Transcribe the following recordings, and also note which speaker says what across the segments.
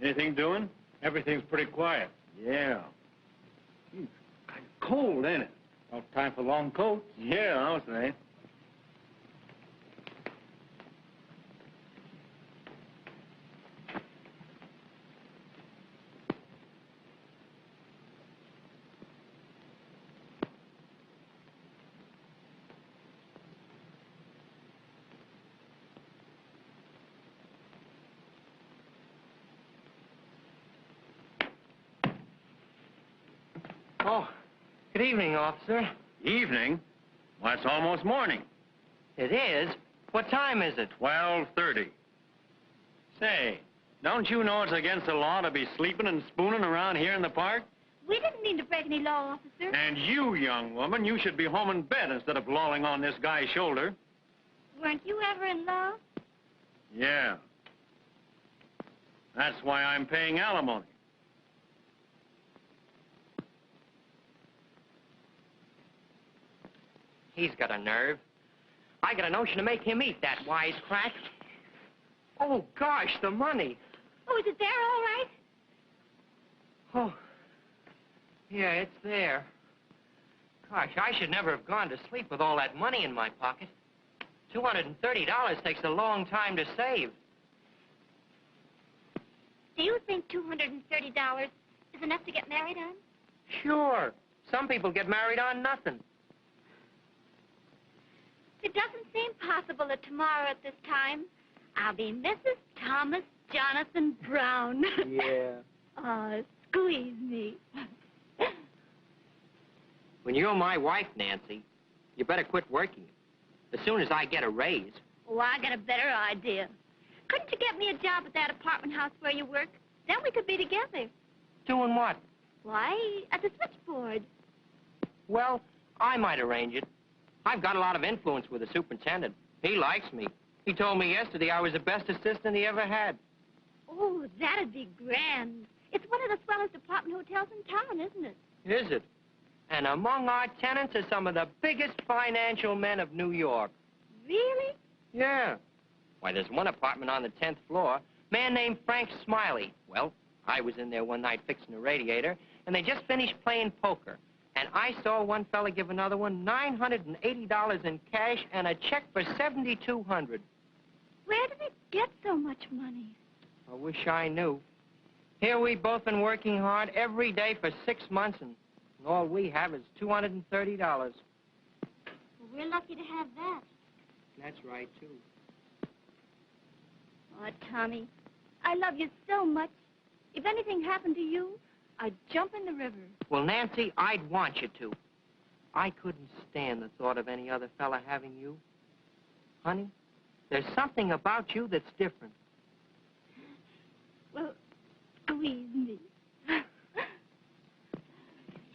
Speaker 1: Anything doing? Everything's pretty quiet.
Speaker 2: Yeah. It's kind of cold, ain't it?
Speaker 1: No time for long coats.
Speaker 2: Yeah, I'll say.
Speaker 3: Oh, good evening, officer.
Speaker 1: Evening? Why, it's almost morning.
Speaker 3: It is? What time is it?
Speaker 1: 12:30. Say, don't you know it's against the law to be sleeping and spooning around here in the park?
Speaker 4: We didn't mean to break any law, officer.
Speaker 1: And you, young woman, you should be home in bed instead of lolling on this guy's shoulder.
Speaker 4: Weren't you ever in love?
Speaker 1: Yeah. That's why I'm paying alimony.
Speaker 3: He's got a nerve. I got a notion to make him eat that wisecrack. Oh, gosh, the money.
Speaker 4: Oh, is it there all right?
Speaker 3: Oh, yeah, it's there. Gosh, I should never have gone to sleep with all that money in my pocket. $230 takes a long time to save.
Speaker 4: Do you think $230 is enough to get married on?
Speaker 3: Sure. Some people get married on nothing.
Speaker 4: It doesn't seem possible that tomorrow at this time, I'll be Mrs. Thomas Jonathan Brown.
Speaker 3: Yeah.
Speaker 4: Oh, squeeze me.
Speaker 3: When you're my wife, Nancy, you better quit working. As soon as I get a raise.
Speaker 4: Oh, I got a better idea. Couldn't you get me a job at that apartment house where you work? Then we could be together.
Speaker 3: Doing what?
Speaker 4: Why, at the switchboard.
Speaker 3: Well, I might arrange it. I've got a lot of influence with the superintendent. He likes me. He told me yesterday I was the best assistant he ever had.
Speaker 4: Oh, that'd be grand. It's one of the swellest apartment hotels in town, isn't it?
Speaker 3: Is it? And among our tenants are some of the biggest financial men of New York.
Speaker 4: Really?
Speaker 3: Yeah. Why, there's one apartment on the 10th floor, man named Frank Smiley. Well, I was in there one night fixing a radiator, and they just finished playing poker. And I saw one fella give another one $980 in cash and a check for $7,200.
Speaker 4: Where do they get so much money?
Speaker 3: I wish I knew. Here we've both been working hard every day for 6 months, and all we have is $230.
Speaker 4: Well, we're lucky to have that.
Speaker 3: That's right, too.
Speaker 4: Oh, Tommy, I love you so much. If anything happened to you, I'd jump in the river.
Speaker 3: Well, Nancy, I'd want you to. I couldn't stand the thought of any other fella having you. Honey, there's something about you that's different.
Speaker 4: Well, squeeze me.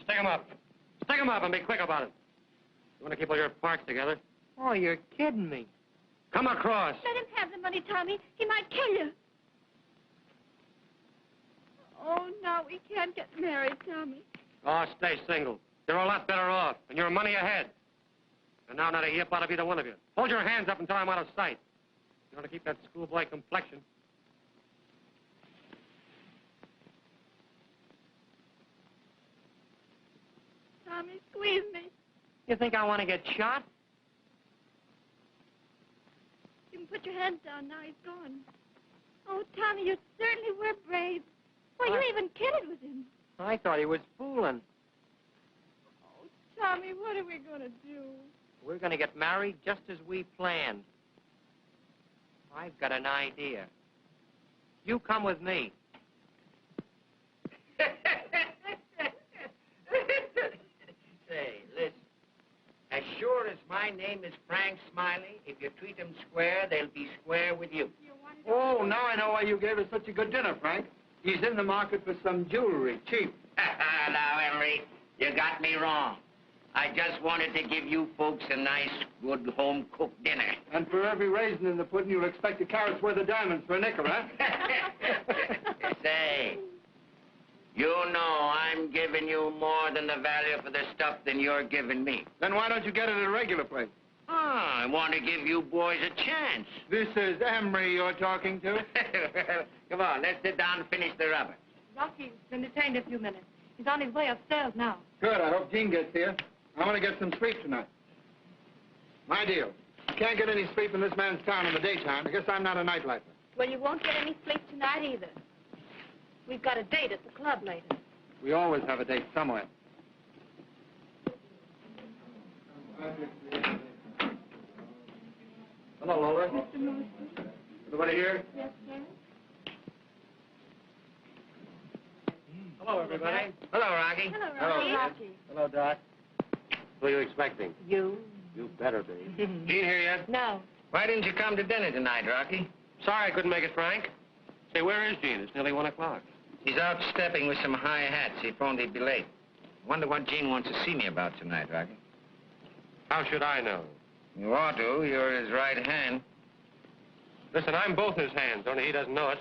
Speaker 1: Stick 'em up. Stick 'em up and be quick about it. You want to keep all your parts together?
Speaker 3: Oh, you're kidding me.
Speaker 1: Come across.
Speaker 4: Let him have the money, Tommy. He might kill you. Oh, no, we can't get married, Tommy.
Speaker 1: Oh, stay single. You're a lot better off, and you're money ahead. And now not a yip out of either one of you. Hold your hands up until I'm out of sight. You want to keep that schoolboy complexion.
Speaker 4: Tommy, squeeze me.
Speaker 3: You think I want to get shot?
Speaker 4: You can put your hands down now. He's gone. Oh, Tommy, you certainly were brave. Well, you even kidded with him.
Speaker 3: I thought he was fooling.
Speaker 4: Oh, Tommy, what are we going to do?
Speaker 3: We're going to get married just as we planned. I've got an idea. You come with me.
Speaker 5: Say, listen. As sure as my name is Frank Smiley, if you treat them square, they'll be square with you.
Speaker 2: Oh, now I know why you gave us such a good dinner, Frank. He's in the market for some jewelry, cheap.
Speaker 5: Now, Henry, you got me wrong. I just wanted to give you folks a nice, good, home-cooked dinner.
Speaker 2: And for every raisin in the pudding, you'll expect a carrot's worth of diamonds for a nickel, huh?
Speaker 5: Say, you know I'm giving you more than the value for the stuff than you're giving me.
Speaker 2: Then why don't you get it at a regular place?
Speaker 5: I want to give you boys a chance.
Speaker 2: This is Emery you're talking to?
Speaker 5: Come on, let's sit down and finish the rubber.
Speaker 4: Rocky's been detained a few minutes. He's on his way upstairs now.
Speaker 2: Good. I hope Jean gets here. I want to get some sleep tonight. My deal. Can't get any sleep in this man's town in the daytime. I guess I'm not a nightlifer.
Speaker 4: Well, you won't get any sleep tonight either. We've got a date at the club later.
Speaker 2: We always have a date somewhere. Hello, Lola.
Speaker 4: Mr. Morrison?
Speaker 2: Everybody here?
Speaker 4: Yes, sir.
Speaker 1: Hello, everybody.
Speaker 5: Hello, Rocky.
Speaker 4: Hello,
Speaker 2: Hello,
Speaker 4: Rocky.
Speaker 2: Rocky. Hello, Doc.
Speaker 1: Who are you expecting?
Speaker 4: You?
Speaker 1: You better be.
Speaker 5: Gene here yet?
Speaker 4: No.
Speaker 5: Why didn't you come to dinner tonight, Rocky?
Speaker 1: Sorry I couldn't make it, Frank. Say, where is Gene? It's nearly 1 o'clock.
Speaker 5: He's out stepping with some high hats. He phoned he'd be late. Wonder what Gene wants to see me about tonight, Rocky.
Speaker 1: How should I know?
Speaker 5: You ought to. You're his right hand.
Speaker 1: Listen, I'm both his hands, only he doesn't know it.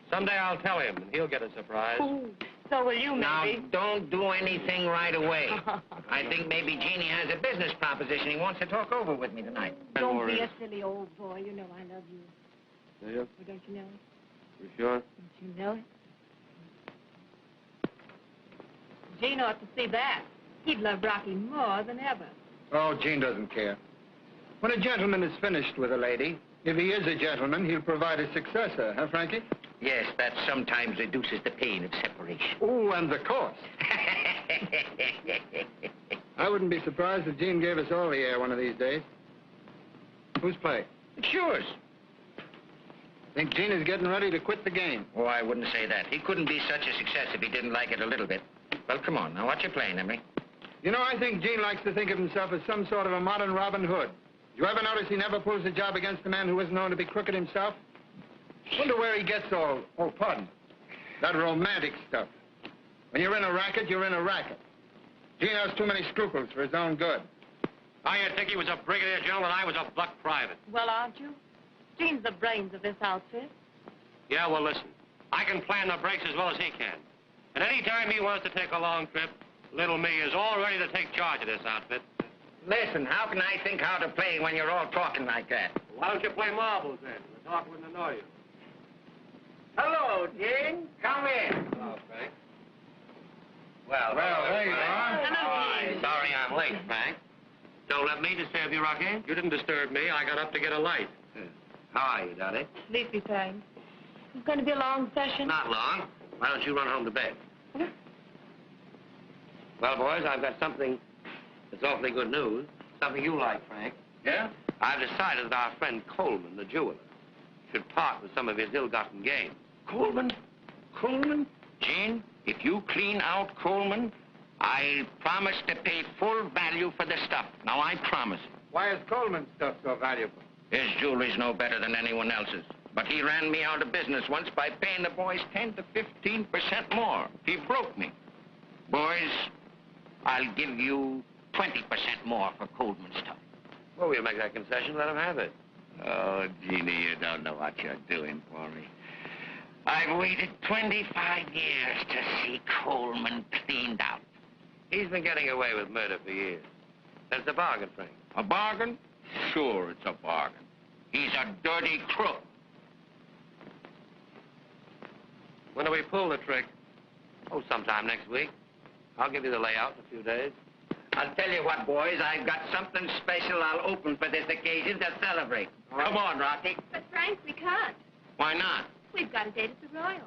Speaker 1: Someday I'll tell him, and he'll get a surprise.
Speaker 4: Ooh, so will you,
Speaker 5: Now,
Speaker 4: maybe.
Speaker 5: don't do anything right away. I think maybe Jeannie has a business proposition he wants to talk over with me tonight.
Speaker 4: Don't be a silly old boy. You know I love you.
Speaker 1: Do you?
Speaker 4: Or don't you know it?
Speaker 1: You sure?
Speaker 4: Don't you know it? Gene ought to see that. He'd love Rocky more than ever.
Speaker 2: Oh, Gene doesn't care. When a gentleman is finished with a lady, if he is a gentleman, he'll provide a successor, huh, Frankie?
Speaker 5: Yes, that sometimes reduces the pain of separation.
Speaker 2: Oh, and the cost. I wouldn't be surprised if Gene gave us all the air one of these days. Who's play?
Speaker 5: It's yours.
Speaker 2: Think Gene is getting ready to quit the game.
Speaker 5: Oh, I wouldn't say that. He couldn't be such a success if he didn't like it a little bit. Well, come on. Now, what you playing, Emery?
Speaker 2: You know, I think Gene likes to think of himself as some sort of a modern Robin Hood. You ever notice he never pulls a job against a man who is known to be crooked himself? Wonder where he gets all, pardon, that romantic stuff. When you're in a racket, you're in a racket. Gene has too many scruples for his own good.
Speaker 1: You'd think he was a brigadier general and I was a buck private.
Speaker 4: Well, aren't you? Gene's the brains of this outfit.
Speaker 1: Yeah, well, listen. I can plan the breaks as well as he can. And any time he wants to take a long trip, little me is all ready to take charge of this outfit.
Speaker 5: Listen, how can I think how to play when you're all talking like that?
Speaker 1: Why don't you play marbles, then? The talk wouldn't annoy you.
Speaker 5: Hello, Gene. Come in.
Speaker 1: Hello, Frank.
Speaker 5: Well,
Speaker 2: there you are.
Speaker 1: Hi. Sorry I'm late, Frank. Don't let me disturb you, Rocky. You didn't disturb me. I got up to get a light.
Speaker 5: How are you, Dottie?
Speaker 4: Sleepy time. It's going to be a long session.
Speaker 1: Not long. Why don't you run home to bed? Well, boys, I've got something that's awfully good news. Something you like, Frank.
Speaker 2: Yeah?
Speaker 1: I've decided that our friend Coleman, the jeweler, should part with some of his ill-gotten gains.
Speaker 5: Coleman? Coleman? Gene, if you clean out Coleman, I promise to pay full value for the stuff. Now, I promise.
Speaker 2: Why is Coleman's stuff so valuable?
Speaker 5: His jewelry's no better than anyone else's. But he ran me out of business once by paying the boys 10 to 15% more. He broke me. Boys, I'll give you 20% more for Coleman stuff.
Speaker 1: Well, we'll make that concession. Let him have it.
Speaker 5: Oh, Jeannie, you don't know what you're doing for me. I've waited 25 years to see Coleman cleaned out.
Speaker 1: He's been getting away with murder for years. That's a bargain, Frank.
Speaker 5: A bargain? Sure, it's a bargain. He's a dirty crook.
Speaker 1: When do we pull the trick? Oh, sometime next week. I'll give you the layout in a few days.
Speaker 5: I'll tell you what, boys, I've got something special I'll open for this occasion to celebrate. Come on, Rocky.
Speaker 4: But, Frank, we can't.
Speaker 5: Why not?
Speaker 4: We've got a date at the Royal.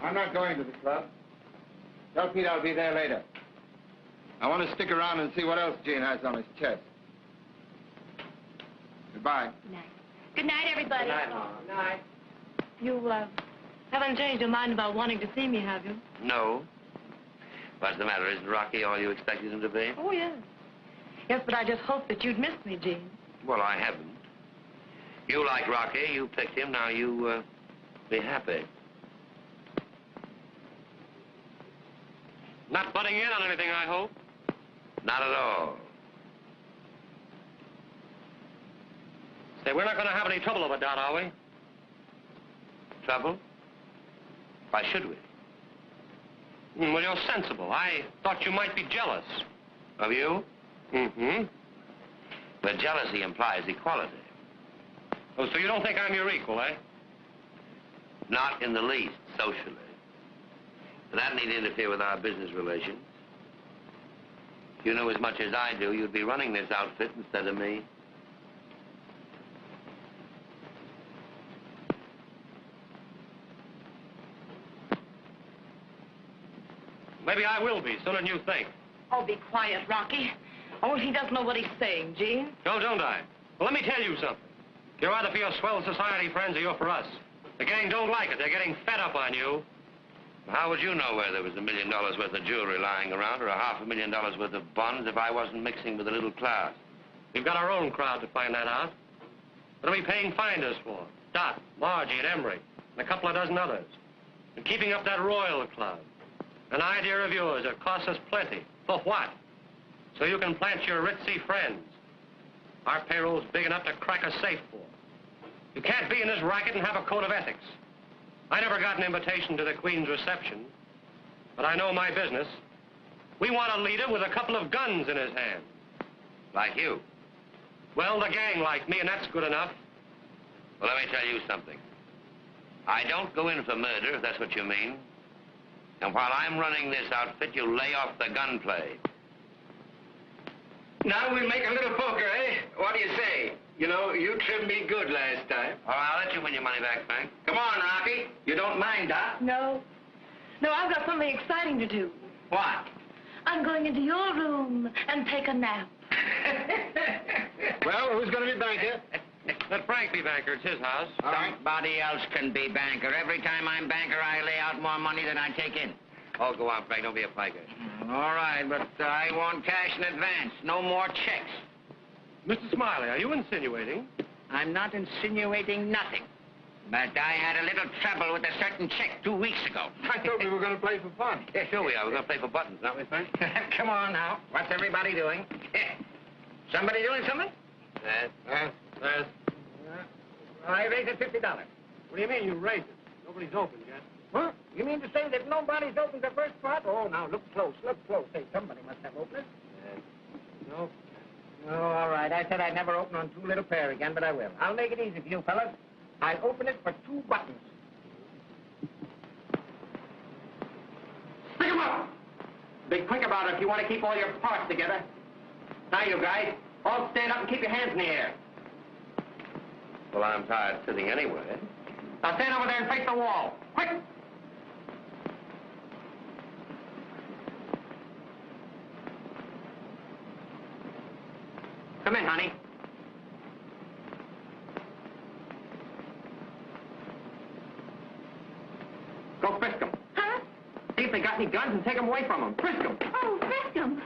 Speaker 2: I'm not going to the club. Tell Pete I'll be there later. I want to stick around and see what else Gene has on his chest. Goodbye.
Speaker 4: Good night. Good night, everybody.
Speaker 1: Good night, Mom.
Speaker 5: Good night.
Speaker 4: You, haven't changed your mind about wanting to see me, have you?
Speaker 1: No. What's the matter? Isn't Rocky all you expected him to be?
Speaker 4: Oh, yes. Yes, but I just hoped that you'd miss me, Gene.
Speaker 1: Well, I haven't. You like Rocky. You picked him. Now you, be happy. Not butting in on anything, I hope? Not at all. Say, we're not going to have any trouble over Dot, are we? Trouble? Why should we? Well, you're sensible. I thought you might be jealous. Of you? Mm-hmm.
Speaker 5: But jealousy implies equality.
Speaker 1: Oh, so you don't think I'm your equal, eh?
Speaker 5: Not in the least, socially. And that need interfere with our business relations. If you knew as much as I do, you'd be running this outfit instead of me.
Speaker 1: Maybe I will be, sooner than you think.
Speaker 6: Oh, be quiet, Rocky. Oh, he doesn't know what he's saying, Gene.
Speaker 1: No, don't I? Well, let me tell you something. You're either for your swell society friends or you're for us. The gang don't like it. They're getting fed up on you.
Speaker 5: How would you know where there was $1 million worth of jewelry lying around or $500,000 worth of bonds if I wasn't mixing with a little class?
Speaker 1: We've got our own crowd to find that out. What are we paying finders for? Dot, Margie, and Emery, and a couple of dozen others. And keeping up that Royal Club. An idea of yours that costs us plenty. For what? So you can plant your ritzy friends. Our payroll's big enough to crack a safe for. You can't be in this racket and have a code of ethics. I never got an invitation to the Queen's reception, but I know my business. We want a leader with a couple of guns in his hand.
Speaker 5: Like you?
Speaker 1: Well, the gang like me, and that's good enough.
Speaker 5: Well, let me tell you something. I don't go in for murder, if that's what you mean. And while I'm running this outfit, you lay off the gunplay.
Speaker 2: Now we'll make a little poker, eh? What do you say? You know, you trimmed me good last time.
Speaker 5: Oh, I'll let you win your money back, Frank.
Speaker 2: Come on, Rocky. You don't mind, huh?
Speaker 6: No. No, I've got something exciting to do.
Speaker 2: What?
Speaker 6: I'm going into your room and take a nap.
Speaker 2: Well, who's going to be banker?
Speaker 1: Let Frank be banker. It's his house.
Speaker 2: All right.
Speaker 5: Somebody else can be banker. Every time I'm banker, I lay out more money than I take in. Oh, go on, Frank. Don't be a piker.
Speaker 2: All right, but I want cash in advance. No more checks.
Speaker 1: Mr. Smiley, are you insinuating?
Speaker 5: I'm not insinuating nothing. But I had a little trouble with a certain check 2 weeks ago.
Speaker 2: I thought we were going to play for fun.
Speaker 5: Yeah, sure we are. We're going to play for buttons, aren't we, Frank?
Speaker 2: Come on now. What's everybody doing? Somebody doing something?
Speaker 1: Yes.
Speaker 2: I raised it $50.
Speaker 1: What do you mean you raised it? Nobody's opened yet.
Speaker 2: Huh? You mean to say that nobody's opened the first part? Oh, now, look close, look close. Hey, somebody must have opened it.
Speaker 1: No.
Speaker 2: Oh, all right. I said I'd never open on two little pair again, but I will. I'll make it easy for you, fellas. I'll open it for 2 buttons. Pick 'em up! Be quick about it if you want to keep all your parts together. Now, you guys, all stand up and keep your hands in the air.
Speaker 5: Well, I'm tired sitting anyway.
Speaker 2: Now, stand over there and face the wall. Quick! Come in, honey. Go frisk them.
Speaker 4: Huh?
Speaker 2: See if they got any guns and take them away from them. Frisk them.
Speaker 4: Oh, frisk him.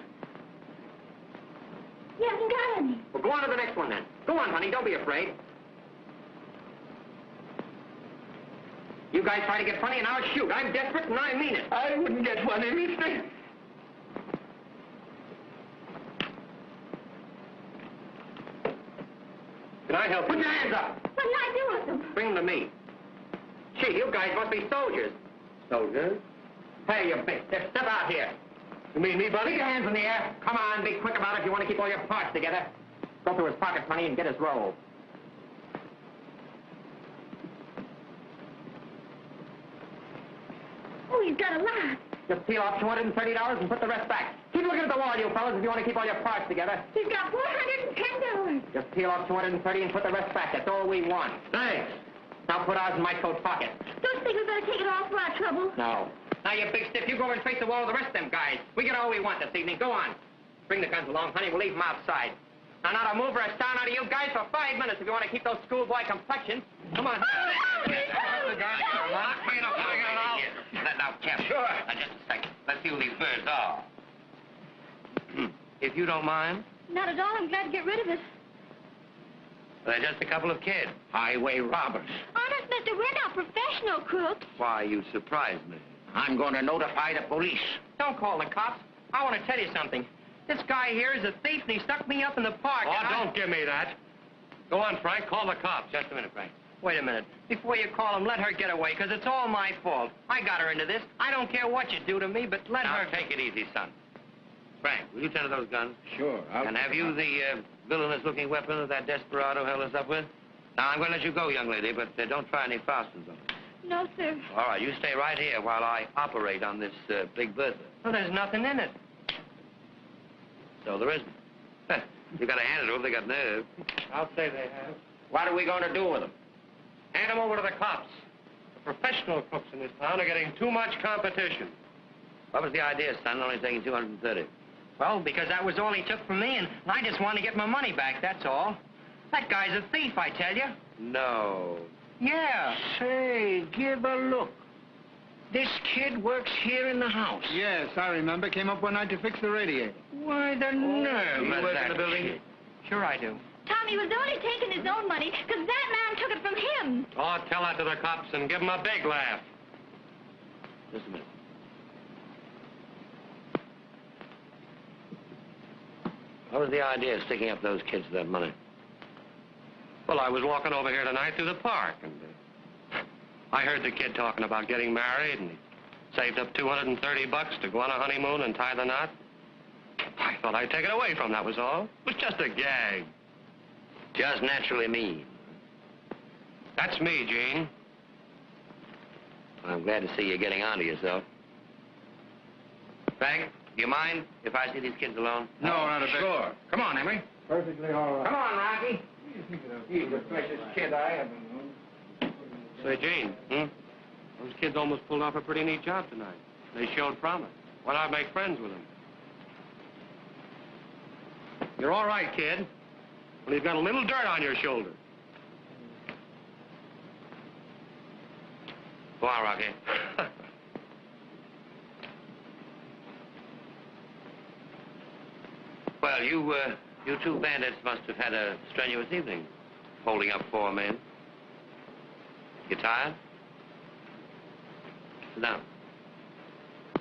Speaker 4: He hasn't got any.
Speaker 2: Well, go on to the next one, then. Go on, honey. Don't be afraid. You guys try to get funny, and I'll shoot. I'm desperate, and I mean it. I wouldn't get funny, mister.
Speaker 1: Can I help you?
Speaker 2: Put your hands up.
Speaker 4: What did I do with them?
Speaker 2: Bring them to me. Gee, you guys must be soldiers.
Speaker 1: Soldiers?
Speaker 2: Hey, you big stiff. Step out here.
Speaker 1: You mean me, buddy?
Speaker 2: Keep your hands in the air. Come on, be quick about it if you want to keep all your parts together. Go through his pockets, honey, and get his roll.
Speaker 4: Oh, he's got a lot.
Speaker 2: Just peel off $230 and put the rest back. Keep looking at the wall, you fellas, if you want to keep all your parts together.
Speaker 4: He's got $410.
Speaker 2: Just peel off $230 and put the rest back. That's all we want.
Speaker 1: Thanks.
Speaker 2: Now put ours in my coat pocket.
Speaker 4: Don't think we better take it all for our trouble.
Speaker 2: No. Now, you big stiff, you go over and face the wall with the rest of them guys. We get all we want this evening. Go on. Bring the guns along, honey. We'll leave them outside. Now, not a move or a sound out of you guys for 5 minutes if you want to keep those schoolboy complexions. Come on.
Speaker 5: Now, Captain.
Speaker 2: Sure.
Speaker 5: Now, just a second. Let's see who these birds are. If you don't mind.
Speaker 4: Not at all. I'm glad to get rid of it.
Speaker 5: They're just a couple of kids. Highway robbers.
Speaker 4: Honest, mister, we're not professional crooks.
Speaker 5: Why, you surprised me. I'm going to notify the police.
Speaker 3: Don't call the cops. I want to tell you something. This guy here is a thief, and he stuck me up in the park.
Speaker 1: Oh,
Speaker 3: and
Speaker 1: don't give me that. Go on, Frank. Call the cops.
Speaker 5: Just a minute, Frank.
Speaker 3: Wait a minute. Before you call him, let her get away, because it's all my fault. I got her into this. I don't care what you do to me, but let
Speaker 5: Now,
Speaker 3: her...
Speaker 5: take it easy, son.
Speaker 1: Frank, will you tend to those guns?
Speaker 5: Sure.
Speaker 1: And have you the villainous-looking weapon that that desperado held us up with? Now, I'm going to let you go, young lady, but don't try any fasteners on it.
Speaker 4: No, sir.
Speaker 1: All right, you stay right here while I operate on this big Bertha.
Speaker 3: Well, there's nothing in it.
Speaker 1: So there isn't. You got to hand it to them. They got nerve. I'll say they have.
Speaker 5: What are we going to do with them?
Speaker 1: Hand them over to the cops. The professional crooks in this town are getting too much competition. What was the idea, son, only taking 230?
Speaker 3: Well, because that was all he took from me, and I just want to get my money back, that's all. That guy's a thief, I tell you.
Speaker 1: No.
Speaker 3: Yeah.
Speaker 5: Say, give a look. This kid works here in the house.
Speaker 2: Yes, I remember. Came up one night to fix the radiator.
Speaker 5: Why, the nerve
Speaker 1: You
Speaker 5: of
Speaker 1: work
Speaker 5: that
Speaker 1: in the building?
Speaker 5: kid.
Speaker 3: Sure I do.
Speaker 4: Tommy was only taking his own money because that man took it from him.
Speaker 1: Oh, tell that to the cops and give them a big laugh. Just a minute. What was the idea of sticking up those kids for that money? Well, I was walking over here tonight through the park, and I heard the kid talking about getting married, and he saved up $230 to go on a honeymoon and tie the knot. I thought I'd take it away from him, that was all. It was just a gag. Just naturally mean. That's me, Gene. I'm glad to see you getting onto yourself. Frank, do you mind if I see these kids alone?
Speaker 2: No, not a bit.
Speaker 5: Sure. Come on, Emery.
Speaker 2: Perfectly all right.
Speaker 5: Come on, Rocky. He's the precious kid I ever known.
Speaker 1: Say, Gene, those kids almost pulled off a pretty neat job tonight. They showed promise. Why not make friends with them? You're all right, kid. When you've got a little dirt on your shoulder. Go on, Rocky. Well, you two bandits must have had a strenuous evening, holding up 4 men. You tired? Sit down.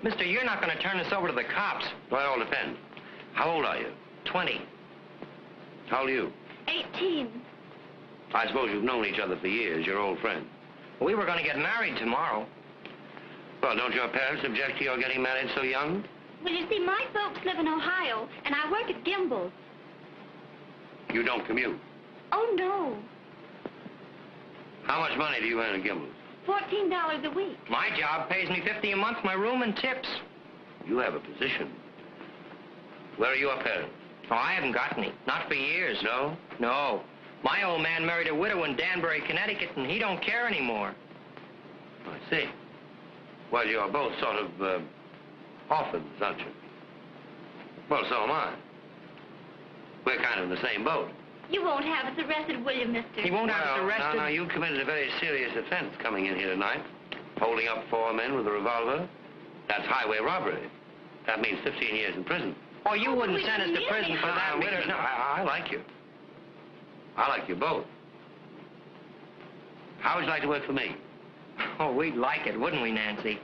Speaker 3: Mister, you're not going to turn us over to the cops.
Speaker 1: Well, it all depends. How old are you?
Speaker 3: 20.
Speaker 1: How old are you?
Speaker 4: 18.
Speaker 1: I suppose you've known each other for years. You're old friends.
Speaker 3: We were going to get married tomorrow.
Speaker 1: Well, don't your parents object to your getting married so young?
Speaker 4: Well, you see, my folks live in Ohio, and I work at Gimbel's.
Speaker 1: You don't commute.
Speaker 4: Oh, no.
Speaker 1: How much money do you earn at Gimbel's?
Speaker 4: $14 a week.
Speaker 3: My job pays me $50 a month, my room and tips.
Speaker 1: You have a position. Where are your parents?
Speaker 3: Oh, I haven't got any. Not for years.
Speaker 1: No?
Speaker 3: No. My old man married a widow in Danbury, Connecticut, and he don't care anymore.
Speaker 1: I see. Well, you're both sort of, orphans, aren't you? Well, so am I. We're kind of in the same boat.
Speaker 4: You won't have us arrested, will you, mister?
Speaker 3: He won't have us arrested.
Speaker 1: No, you committed a very serious offense coming in here tonight. Holding up 4 men with a revolver. That's highway robbery. That means 15 years in prison.
Speaker 3: Oh, you wouldn't
Speaker 4: we
Speaker 3: send us to
Speaker 4: really
Speaker 3: prison for that.
Speaker 1: Wait a minute. No, I like you. I like you both. How would you like to work for me?
Speaker 3: Oh, we'd like it, wouldn't we, Nancy?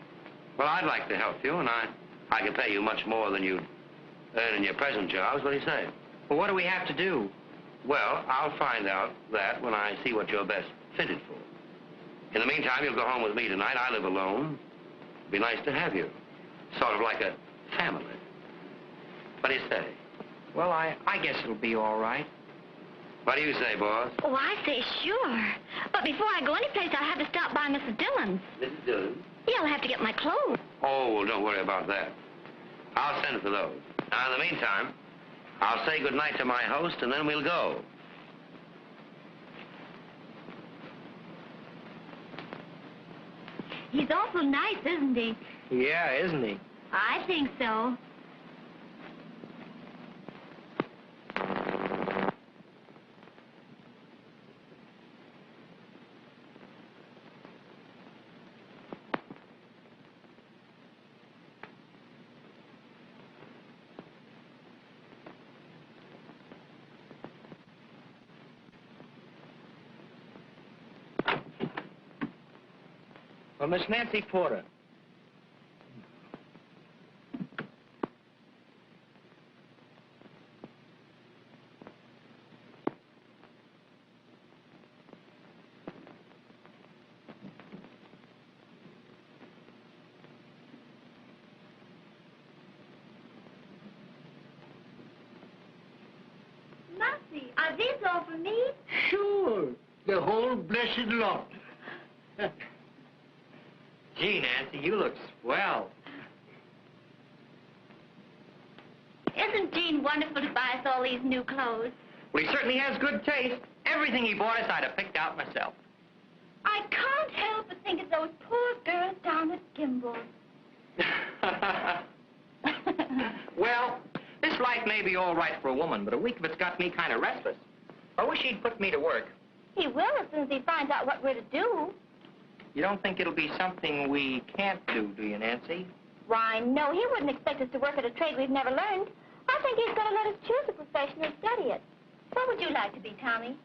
Speaker 1: Well, I'd like to help you, and I can pay you much more than you'd earn in your present jobs. What do you say?
Speaker 3: Well, what do we have to do?
Speaker 1: Well, I'll find out that when I see what you're best fitted for. In the meantime, you'll go home with me tonight. I live alone. It'd be nice to have you. Sort of like a family. What do you say?
Speaker 3: Well, I guess it'll be all right.
Speaker 1: What do you say, boss?
Speaker 4: Oh, I say sure. But before I go anyplace, I'll have to stop by Mrs. Dillon's.
Speaker 1: Mrs. Dillon?
Speaker 4: Yeah, I'll have to get my clothes.
Speaker 1: Oh, well, don't worry about that. I'll send for those. Now, in the meantime, I'll say goodnight to my host, and then we'll go.
Speaker 4: He's awful nice, isn't he?
Speaker 3: Yeah, isn't he?
Speaker 4: I think so.
Speaker 3: Well, Miss Nancy Porter.
Speaker 4: are these all for me?
Speaker 7: Sure. The whole blessed lot.
Speaker 3: Gee, Nancy, you look swell.
Speaker 4: Isn't Gene wonderful to buy us all these new clothes?
Speaker 3: Well, he certainly has good taste. Everything he bought us, I'd have picked out myself.
Speaker 4: I can't help but think of those poor girls down at Gimbel's.
Speaker 3: Well, this life may be all right for a woman, but a week of it's got me kind of restless. I wish he'd put me to work.
Speaker 4: He will as soon as he finds out what we're to do.
Speaker 3: You don't think it'll be something we can't do you, Nancy?
Speaker 4: Why, no, he wouldn't expect us to work at a trade we've never learned. I think he's going to let us choose a profession and study it. What would you like to be, Tommy?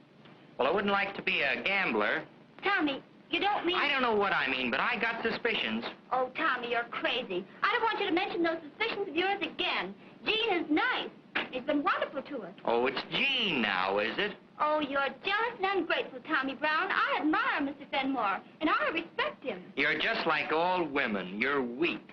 Speaker 3: Well, I wouldn't like to be a gambler.
Speaker 4: Tommy, you don't mean...
Speaker 3: I don't know what I mean, but I got suspicions.
Speaker 4: Oh, Tommy, you're crazy. I don't want you to mention those suspicions of yours again. Gene is nice. He's been wonderful to us.
Speaker 3: Oh, it's Gene now, is it?
Speaker 4: Oh, you're jealous and ungrateful, Tommy Brown. I admire Mr. Fenmore, and I respect him.
Speaker 3: You're just like all women. You're weak.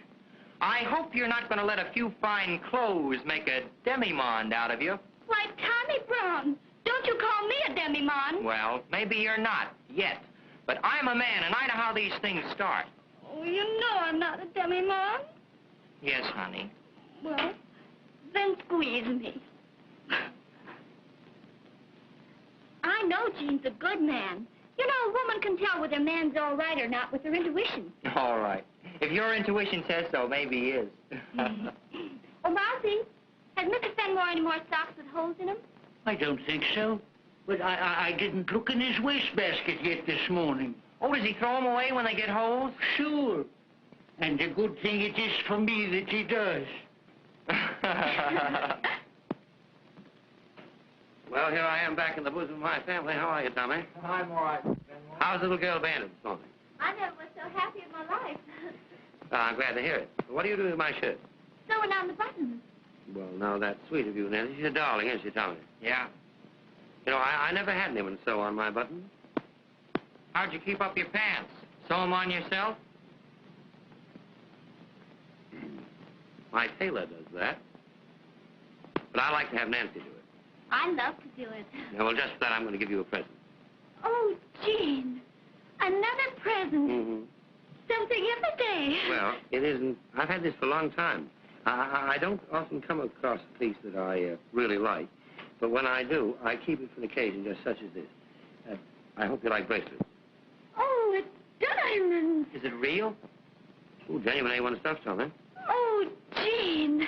Speaker 3: I hope you're not going to let a few fine clothes make a demi-monde out of you.
Speaker 4: Why, Tommy Brown, don't you call me a demi-monde.
Speaker 3: Well, maybe you're not, yet. But I'm a man, and I know how these things start.
Speaker 4: Oh, you know I'm not a demi-monde.
Speaker 3: Yes, honey.
Speaker 4: Well, then squeeze me. I know Gene's a good man. You know, a woman can tell whether a man's all right or not with her intuition.
Speaker 3: All right. If your intuition says so, maybe he is.
Speaker 4: Oh, Mousy, has Mr. Fenmore any more socks with holes in them?
Speaker 7: I don't think so. But I didn't look in his wastebasket yet this morning.
Speaker 3: Oh, does he throw them away when they get holes?
Speaker 7: Sure. And the good thing it is for me that he does.
Speaker 1: Well, here I am back in the bosom of my family. How are you, Tommy?
Speaker 3: I'm all right.
Speaker 1: How's the little girl Bandit this morning?
Speaker 4: I never was so happy in my life.
Speaker 1: Oh, I'm glad to hear it. What are you doing with my shirt?
Speaker 4: Sewing on the buttons.
Speaker 1: Well, now, that's sweet of you, Nancy. She's a darling, isn't she, Tommy?
Speaker 3: Yeah.
Speaker 1: You know, I never had anyone sew on my buttons.
Speaker 3: How'd you keep up your pants? Sew them on yourself?
Speaker 1: My tailor does that. But I like to have Nancy do it.
Speaker 4: I love to do it.
Speaker 1: Yeah, well, just for that, I'm going to give you a present.
Speaker 4: Oh, Gene. Another present.
Speaker 1: Mm-hmm.
Speaker 4: Something every day.
Speaker 1: Well, it isn't. I've had this for a long time. I don't often come across a piece that I really like. But when I do, I keep it for an occasion just such as this. I hope you like bracelets.
Speaker 4: Oh, it's diamonds.
Speaker 3: Is it real?
Speaker 1: Ooh, genuine A1 stuff, Tommy.
Speaker 4: Oh, Gene.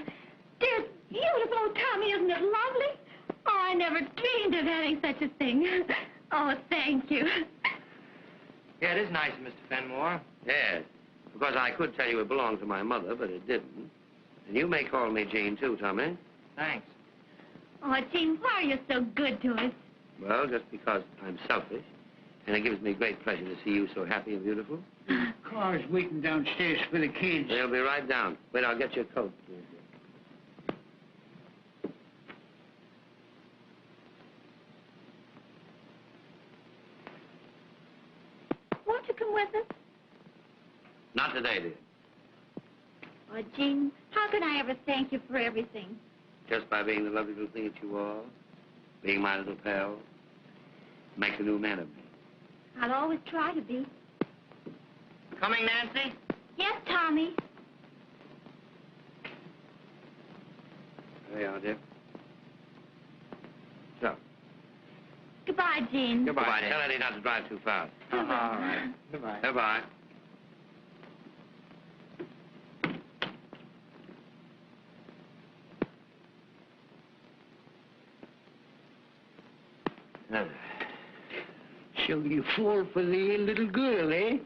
Speaker 4: Dear, beautiful. Oh, Tommy, isn't it lovely? Oh, I never dreamed of having such a thing. Oh, thank you.
Speaker 3: Yeah, it is nice, Mr. Fenmore.
Speaker 1: Yes. Because I could tell you it belonged to my mother, but it didn't. And you may call me Jean, too, Tommy.
Speaker 3: Thanks.
Speaker 4: Oh, Gene, why are you so good to us?
Speaker 1: Well, just because I'm selfish. And it gives me great pleasure to see you so happy and beautiful.
Speaker 7: Car's waiting downstairs for the kids.
Speaker 1: They'll be right down. Wait, I'll get your coat.
Speaker 4: Won't you come with us?
Speaker 1: Not today, dear.
Speaker 4: Oh, Gene, how can I ever thank you for everything?
Speaker 1: Just by being the lovely little thing that you are. Being my little pal. Makes a new man of me.
Speaker 4: I'll always try to be.
Speaker 3: Coming, Nancy?
Speaker 4: Yes, Tommy.
Speaker 1: There you are, dear. So.
Speaker 4: Goodbye, Gene.
Speaker 1: Goodbye. Tell Eddie not to drive too fast.
Speaker 3: All right.
Speaker 7: Goodbye.
Speaker 1: Goodbye.
Speaker 7: So you fall for the little girl, eh?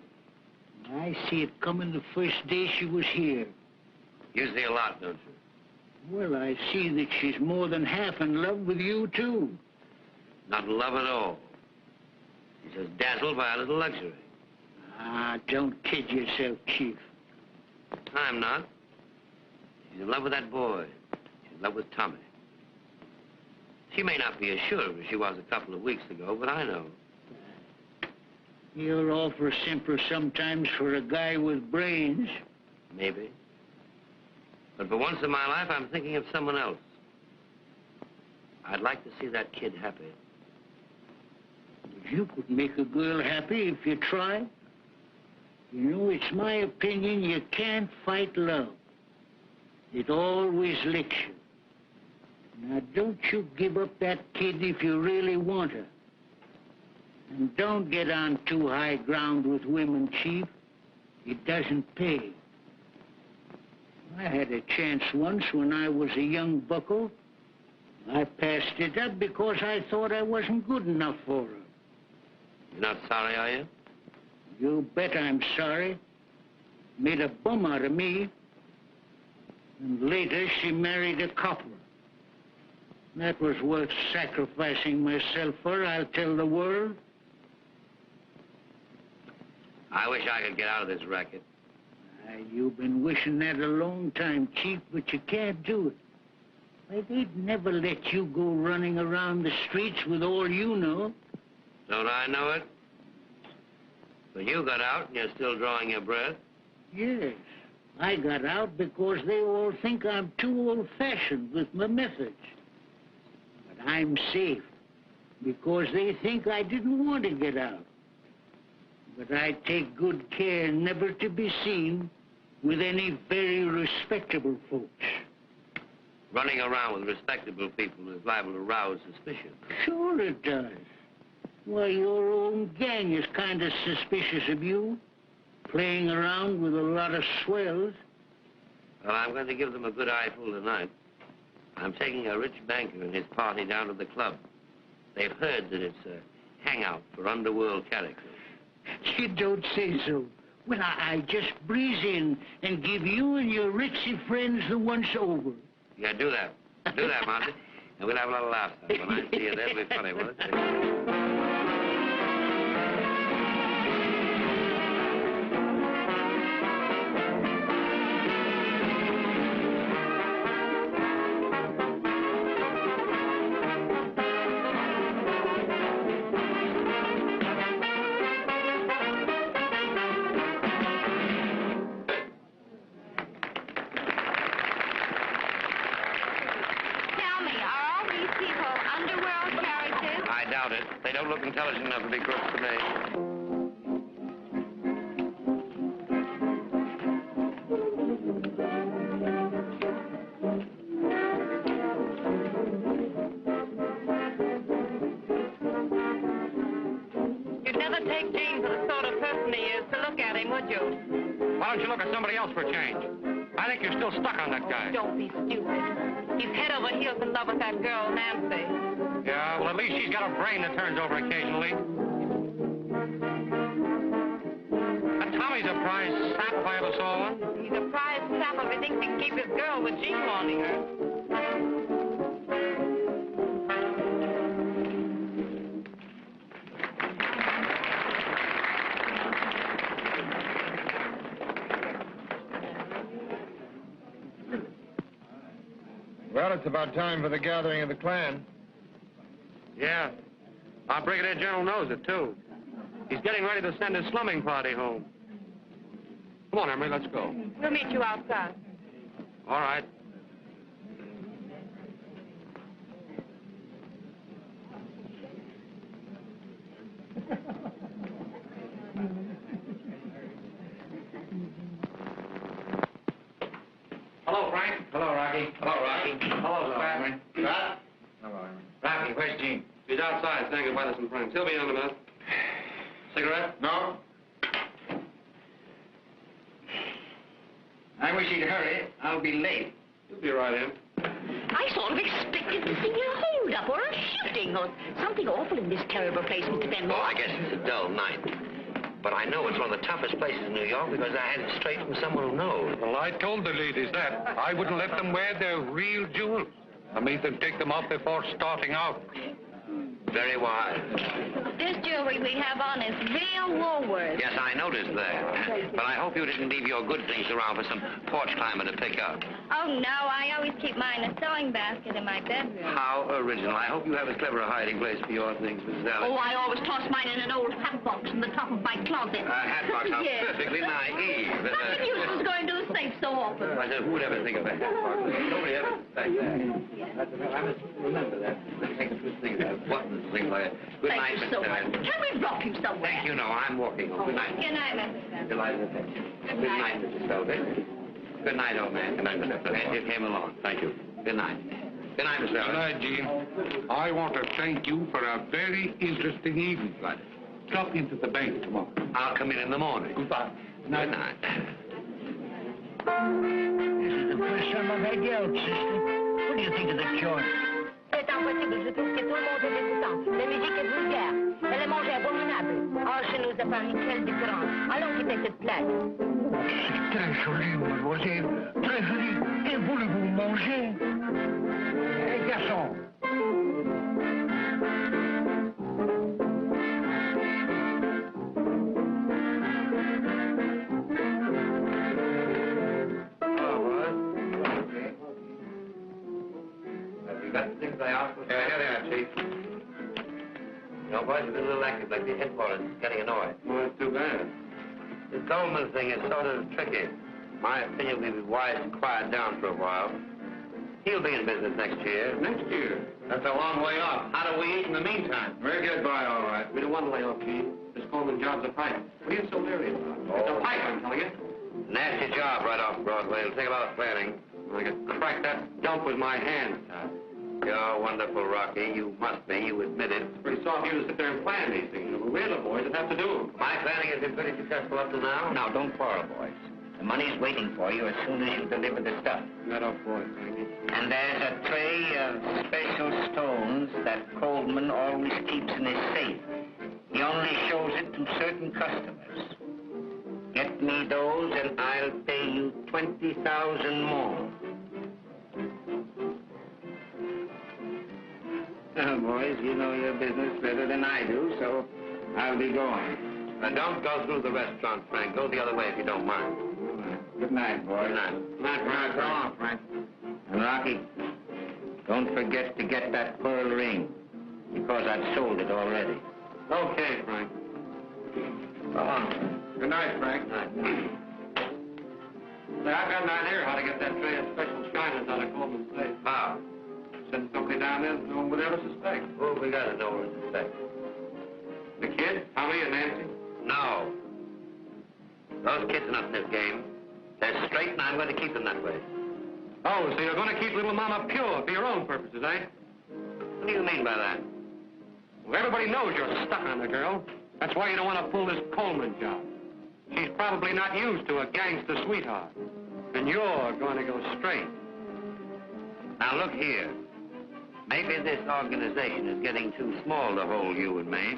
Speaker 7: I see it coming the first day she was here.
Speaker 1: You see a lot, don't you?
Speaker 7: Well, I see that she's more than half in love with you, too.
Speaker 1: Not in love at all. She's just dazzled by a little luxury.
Speaker 7: Ah, don't kid yourself, Chief.
Speaker 1: I'm not. She's in love with that boy. She's in love with Tommy. She may not be as sure as she was a couple of weeks ago, but I know.
Speaker 7: You're awful simple sometimes for a guy with brains.
Speaker 1: Maybe. But for once in my life, I'm thinking of someone else. I'd like to see that kid happy.
Speaker 7: You could make a girl happy if you tried. You know, it's my opinion you can't fight love. It always licks you. Now, don't you give up that kid if you really want her. And don't get on too high ground with women, Chief. It doesn't pay. I had a chance once when I was a young bucko. I passed it up because I thought I wasn't good enough for her.
Speaker 1: You're not sorry, are you?
Speaker 7: You bet I'm sorry. Made a bum out of me. And later she married a copper. That was worth sacrificing myself for, I'll tell the world.
Speaker 1: I wish I could get out of this racket.
Speaker 7: You've been wishing that a long time, Chief, but you can't do it. Why, they'd never let you go running around the streets with all you know.
Speaker 1: Don't I know it? But you got out and you're still drawing your breath.
Speaker 7: Yes, I got out because they all think I'm too old-fashioned with my methods. But I'm safe because they think I didn't want to get out. But I take good care never to be seen with any very respectable folks.
Speaker 1: Running around with respectable people is liable to rouse suspicion.
Speaker 7: Sure it does. Why, your own gang is kind of suspicious of you, playing around with a lot of swells.
Speaker 1: Well, I'm going to give them a good eyeful tonight. I'm taking a rich banker and his party down to the club. They've heard that it's a hangout for underworld characters.
Speaker 7: You don't say so. Well, I just breeze in and give you and your ritzy friends the once over.
Speaker 1: Yeah, do that. Do that, Monty. And we'll have a little laugh. When I see you, that'll be funny, won't it? They don't look intelligent enough to be crooks to me.
Speaker 6: You'd never take Gene for the sort of person he is to look at him, would you?
Speaker 1: Why don't you look at somebody else for a change? I think you're still stuck on that guy.
Speaker 6: Don't be stupid. He's head over heels in love with that girl, Nancy.
Speaker 1: Yeah, well, at least she's got a brain that turns over occasionally. That Tommy's a prize sap if I ever saw one.
Speaker 6: He's a prize sap if he thinks he can keep his girl with Gene wanting her.
Speaker 2: Well, it's about time for the gathering of the clan.
Speaker 1: Yeah. Our Brigadier General knows it, too. He's getting ready to send his slumming party home. Come on, Emery, let's go.
Speaker 6: We'll meet you outside.
Speaker 1: All right. Hello, Frank. Hello, Rocky. Hello, Rocky. Hello, Scott. Scott?
Speaker 2: Hello.
Speaker 1: Rocky, where's Gene? He's outside saying goodbye to some friends. He'll be in a minute. Cigarette?
Speaker 2: No?
Speaker 5: I wish he'd hurry. I'll be late.
Speaker 1: You'll be right in.
Speaker 8: I sort of expected to see a hold-up or a shooting or something awful in this terrible place, Mr. Benmore.
Speaker 1: Oh, I guess it's a dull night. But I know it's one of the toughest places in New York because I had it straight from someone who knows.
Speaker 9: Well, I told the ladies that. I wouldn't let them wear their real jewels. I made them take them off before starting out.
Speaker 1: Very wise.
Speaker 4: This jewelry we have on is real Woolworth.
Speaker 1: Yes, I noticed that. But I hope you didn't leave your good things around for some porch climber to pick up.
Speaker 4: Oh, no, I always keep mine in a sewing basket in my bedroom.
Speaker 1: How original. I hope you have as clever a hiding place for your things, Mrs. Allen.
Speaker 8: Oh, I always toss mine in an old hat box in the top of my closet.
Speaker 1: A hat box. How
Speaker 8: Yes.
Speaker 1: perfectly naive.
Speaker 8: Nothing use is going to a safe so often.
Speaker 1: I said, who would ever think of a hat box? Nobody ever like that. I must remember that. Let me take a few things out. Buttons, things like that. Good
Speaker 8: Thank
Speaker 1: night,
Speaker 8: you
Speaker 1: Mr.
Speaker 8: so Can we drop you somewhere?
Speaker 5: Thank you, no, I'm walking home. Good night.
Speaker 4: Good night, Mr. Feldman.
Speaker 5: Delighted to meet you. Good night, Mrs. Felder. Good night, old man. Good night, Mr. Felder. Glad you came along. Thank you. Good night. Good night, Mr.
Speaker 9: Good
Speaker 5: Felder.
Speaker 9: night, Gene. I want to thank you for a very interesting evening.
Speaker 5: Right.
Speaker 9: Drop into the bank tomorrow.
Speaker 5: I'll come in the morning.
Speaker 9: Goodbye.
Speaker 5: Good night.
Speaker 7: This is the first time I've had you out, sister. What do you think of the joint?
Speaker 6: C'est impossible, je trouve que tout le monde est dégoûtant. La musique est vulgaire, et le manger abominable. Or, chez nous, à Paris, quelle différence. Allons quitter cette place.
Speaker 7: C'est très joli, mademoiselle. Très joli. Et voulez-vous manger? Garçon.
Speaker 5: Got the things I asked for? Yeah, here they are, Chief. You know, boys, you've been a little active like the headquarters is getting annoyed.
Speaker 9: Well, that's too bad.
Speaker 5: This Goldman thing is sort of tricky. My opinion, we'd be wise to quiet down for a while. He'll be in business next year.
Speaker 9: Next year?
Speaker 5: That's a long way off. How do we eat in the meantime?
Speaker 9: We'll get by all right.
Speaker 1: We don't want to lay off, Gene. This Coleman job's a pipe. What are you so leery about? It's a pipe, I'm telling you.
Speaker 5: Nasty job right off Broadway. It'll take a lot of planning.
Speaker 1: I could crack that dump with my hand.
Speaker 5: You're wonderful, Rocky. You must be. You admit it.
Speaker 1: It's pretty soft of you to sit there and plan these things. We're the boys that have to do them.
Speaker 5: My planning has been pretty successful up to now.
Speaker 3: Now, don't quarrel, boys. The money's waiting for you as soon as you deliver the stuff.
Speaker 1: That off, boy, Frankie.
Speaker 3: And there's a tray of special stones that Coleman always keeps in his safe. He only shows it to certain customers. Get me those and I'll pay you 20,000 more. Oh, boys, you know your business better than I do, so I'll be going.
Speaker 5: Don't go through the restaurant, Frank. Go the other way if you don't mind.
Speaker 3: Good night, boys.
Speaker 5: Good night.
Speaker 3: Good night, Frank. So long, Frank. And Rocky, don't forget to get that pearl ring, because I've sold it already.
Speaker 1: Okay, Frank.
Speaker 3: So long.
Speaker 9: Good night, Frank.
Speaker 5: Good night.
Speaker 1: Say, I've got an idea how to get that tray of special shiners out of Coleman's safe.
Speaker 5: How?
Speaker 1: Send somebody down there that no one would ever suspect.
Speaker 5: Oh, we gotta know what to suspect.
Speaker 1: The kid, Tommy, and Nancy?
Speaker 5: No. Those kids are not in this game. They're straight, and I'm going to keep them that way.
Speaker 1: Oh, so you're going to keep little Mama pure for your own purposes, eh?
Speaker 5: What do you mean by that?
Speaker 1: Well, everybody knows you're stuck on the girl. That's why you don't want to pull this Coleman job. She's probably not used to a gangster sweetheart. And you're going to go straight.
Speaker 5: Now, look here. Maybe this organization is getting too small to hold you and me.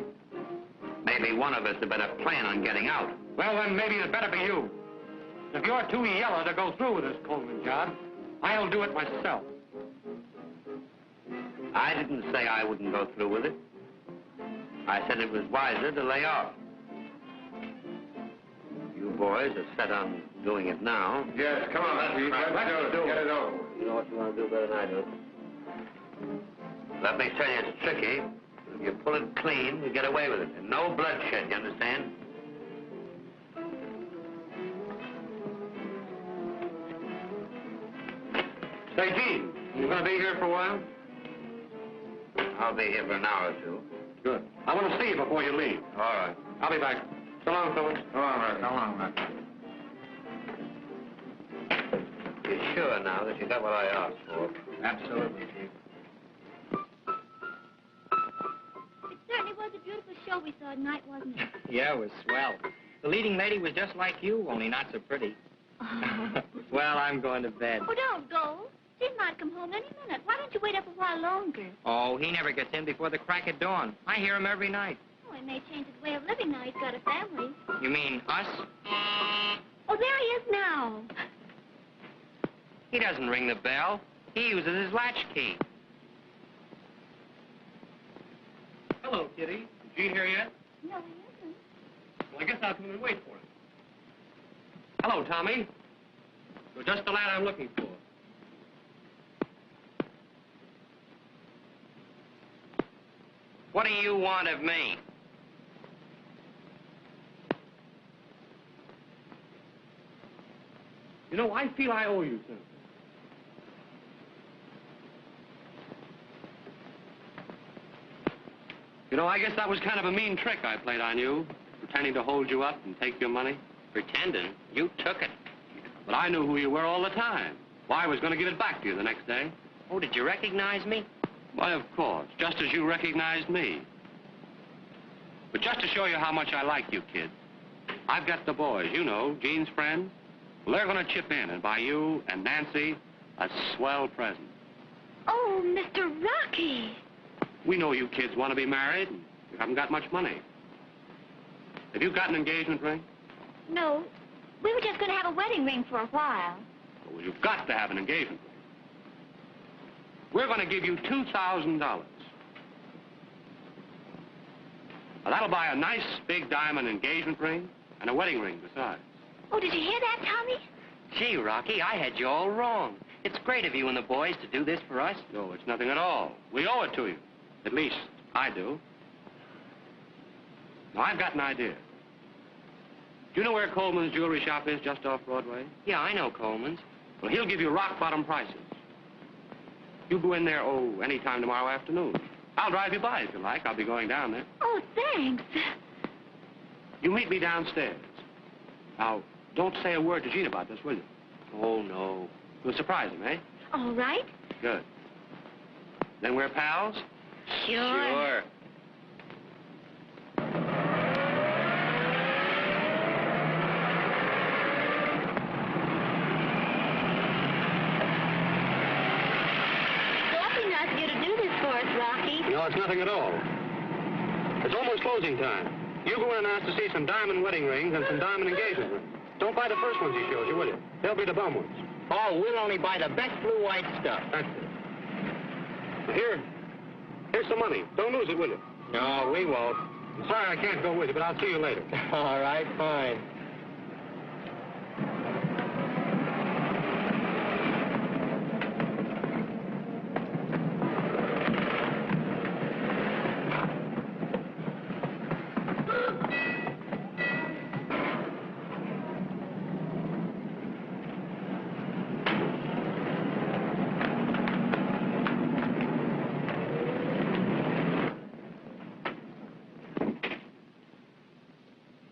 Speaker 5: Maybe one of us had better plan on getting out.
Speaker 1: Well, then maybe it better be you. If you're too yellow to go through with this Coleman job, I'll do it myself.
Speaker 5: I didn't say I wouldn't go through with it. I said it was wiser to lay off. You boys are set on doing it now.
Speaker 9: Yes, come on, let's do it. Get it over.
Speaker 5: You know what you want to do better than I do. Let me tell you, it's tricky. If you pull it clean, you get away with it. And no bloodshed, you understand?
Speaker 1: Say, Gene, you going to be here for a while?
Speaker 5: I'll be here for an hour or two.
Speaker 1: Good. I want to see you before you leave.
Speaker 5: All right.
Speaker 1: I'll be back. So long, fellas.
Speaker 5: All right, so long, man. You're sure now that you got what I asked for?
Speaker 3: Absolutely, Chief.
Speaker 4: It certainly was a beautiful show we saw tonight, wasn't it?
Speaker 3: Yeah, it was swell. The leading lady was just like you, only not so pretty.
Speaker 4: Oh.
Speaker 3: Well, I'm going to bed.
Speaker 4: Oh, don't go. Steve might come home any minute. Why don't you wait up a while longer?
Speaker 3: Oh, he never gets in before the crack of dawn. I hear him every night.
Speaker 4: Oh, he may change his way of living now he's got a family.
Speaker 3: You mean us?
Speaker 4: Oh, there he is now.
Speaker 3: He doesn't ring the bell. He uses his latchkey.
Speaker 1: Hello, Kitty. Is Gene here yet?
Speaker 4: No, he isn't.
Speaker 1: Well, I guess I'll come in and wait for him. Hello, Tommy. You're just the lad I'm looking for.
Speaker 3: What do you want of me?
Speaker 1: You know, I feel I owe you something. You know, I guess that was kind of a mean trick I played on you, pretending to hold you up and take your money.
Speaker 3: Pretending? You took it.
Speaker 1: But I knew who you were all the time. Why, I was going to give it back to you the next day.
Speaker 3: Oh, did you recognize me?
Speaker 1: Why, of course, just as you recognized me. But just to show you how much I like you, kid, I've got the boys, you know, Gene's friends. Well, they're going to chip in and buy you and Nancy a swell present.
Speaker 4: Oh, Mr. Rocky.
Speaker 1: We know you kids want to be married, and you haven't got much money. Have you got an engagement ring?
Speaker 4: No, we were just going to have a wedding ring for a while.
Speaker 1: Well, you've got to have an engagement ring. We're going to give you $2,000. Now, that'll buy a nice big diamond engagement ring and a wedding ring besides.
Speaker 4: Oh, did you hear that, Tommy?
Speaker 3: Gee, Rocky, I had you all wrong. It's great of you and the boys to do this for us.
Speaker 1: No, it's nothing at all. We owe it to you. At least, I do. Now, I've got an idea. Do you know where Coleman's jewelry shop is, just off Broadway?
Speaker 3: Yeah, I know Coleman's.
Speaker 1: Well, he'll give you rock-bottom prices. You go in there, any time tomorrow afternoon. I'll drive you by if you like. I'll be going down there.
Speaker 4: Oh, thanks.
Speaker 1: You meet me downstairs. Now, don't say a word to Gene about this, will you?
Speaker 3: Oh, no.
Speaker 1: You'll surprise him, eh?
Speaker 4: All right.
Speaker 1: Good. Then we're pals?
Speaker 3: Sure.
Speaker 4: Awfully nice of you to do this for us, Rocky.
Speaker 1: No, it's nothing at all. It's almost closing time. You go in and ask to see some diamond wedding rings and some diamond engagement rings. Don't buy the first ones he shows you, will you? They'll be the bum ones.
Speaker 3: Oh, we'll only buy the best blue-white stuff.
Speaker 1: That's it. Here's some money. Don't lose it, will you?
Speaker 3: No, we won't.
Speaker 1: I'm sorry I can't go with you, but I'll see you later.
Speaker 3: All right, fine.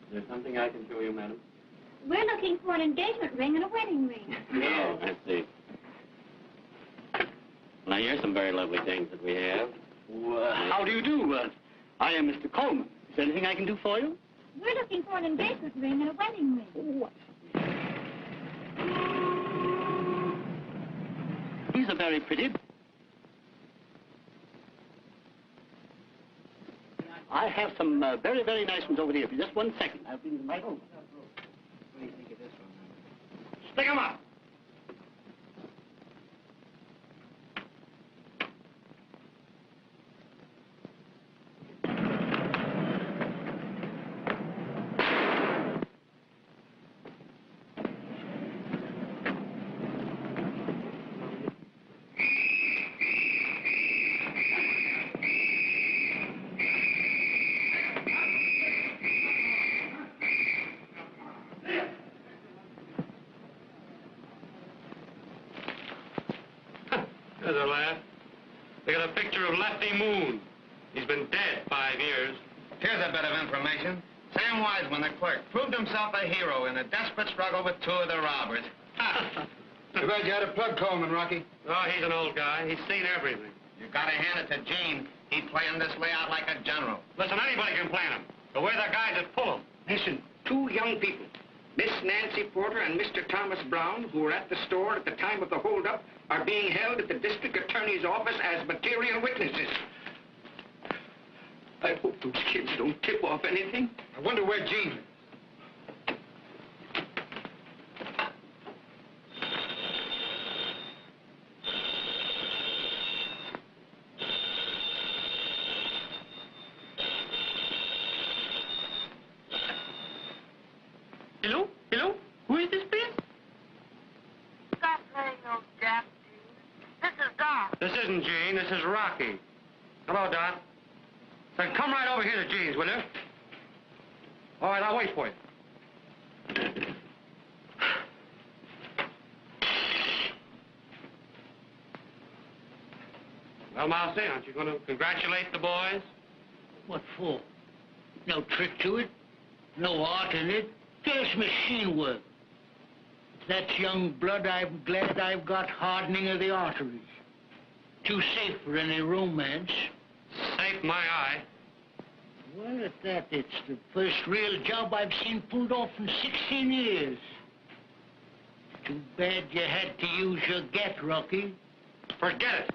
Speaker 1: Is there something I can show you, madam?
Speaker 4: We're looking for an engagement ring and a wedding ring.
Speaker 1: No, I see. Now, here's some very lovely things that we have.
Speaker 10: Well, how do you do? I am Mr. Coleman. Is there anything I can do for you?
Speaker 4: We're looking for an engagement ring and a wedding ring.
Speaker 10: What? These are very pretty. I have some very, very nice ones over here. For just 1 second. I'll bring them right over.
Speaker 3: What do you think of this one?
Speaker 1: Stick 'em up! There's a laugh. They got a picture of Lefty Moon. He's been dead 5 years.
Speaker 2: Here's a bit of information. Sam Wiseman, the clerk, proved himself a hero in a desperate struggle with 2 of the robbers. Too bad you had to plug Coleman, Rocky.
Speaker 1: Oh, he's an old guy. He's seen everything.
Speaker 2: You gotta hand it to Gene. He planned this layout like a general.
Speaker 1: Listen, anybody can plan him. But we're the guys that pull him.
Speaker 5: Listen, 2 young people, Miss Nancy Porter and Mr. Thomas Brown, who were at the store at the time of the holdup, are being held at the district attorney's office as material witnesses. I hope those kids don't tip off anything.
Speaker 2: I wonder where Gene is.
Speaker 1: Hello? Hello? Who is this, please?
Speaker 6: Stop playing those jap tunes. This is Doc.
Speaker 1: This isn't Gene. This is Rocky. Hello, Dot. Then come right over here to Gene's, will you? All right, I'll wait for you. Well, Mousy, aren't you going to congratulate the boys?
Speaker 7: What for? No trick to it. No art in it. Just machine work. If that's young blood, I'm glad I've got hardening of the arteries. Too safe for any romance.
Speaker 1: Safe my eye.
Speaker 7: Well, at that, it's the first real job I've seen pulled off in 16 years. Too bad you had to use your get, Rocky.
Speaker 1: Forget it.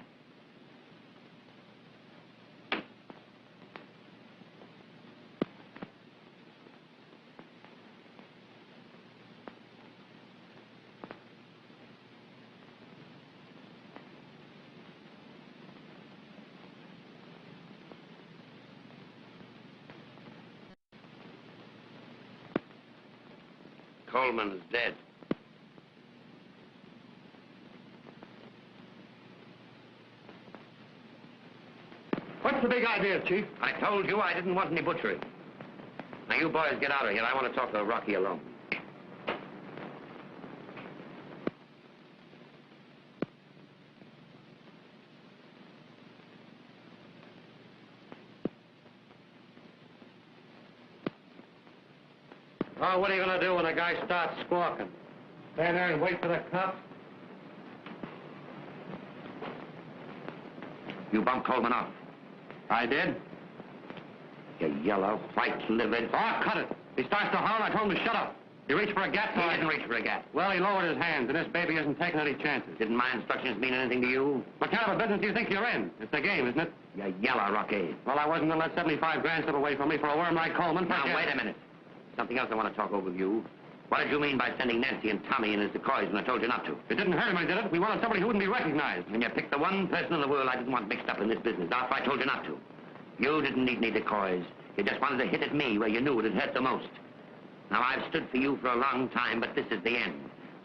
Speaker 5: Coleman's dead.
Speaker 2: What's the big idea, Chief?
Speaker 5: I told you I didn't want any butchery. Now, you boys get out of here. I want to talk to Rocky alone.
Speaker 1: Oh, what are you going to do when a guy starts squawking? Stand there and wait for the cops?
Speaker 5: You bumped Coleman off.
Speaker 1: I did.
Speaker 5: You yellow, white-livered...
Speaker 1: Oh, cut it. He starts to holler, I told him to shut up. He reached for a gat.
Speaker 5: He didn't reach for a gat.
Speaker 1: Well, he lowered his hands, and this baby isn't taking any chances.
Speaker 5: Didn't my instructions mean anything to you?
Speaker 1: What kind of a business do you think you're in? It's a game, isn't it?
Speaker 5: You yellow, Rocky.
Speaker 1: Well, I wasn't going to let 75 grand slip away from me for a worm like Coleman.
Speaker 5: Now, wait a minute. Something else I want to talk over with you. What did you mean by sending Nancy and Tommy in as decoys when I told you not to?
Speaker 1: It didn't hurt him, I did it. We wanted somebody who wouldn't be recognized.
Speaker 5: And you picked the one person in the world I didn't want mixed up in this business after I told you not to. You didn't need any decoys. You just wanted to hit at me where you knew it would hurt the most. Now, I've stood for you for a long time, but this is the end.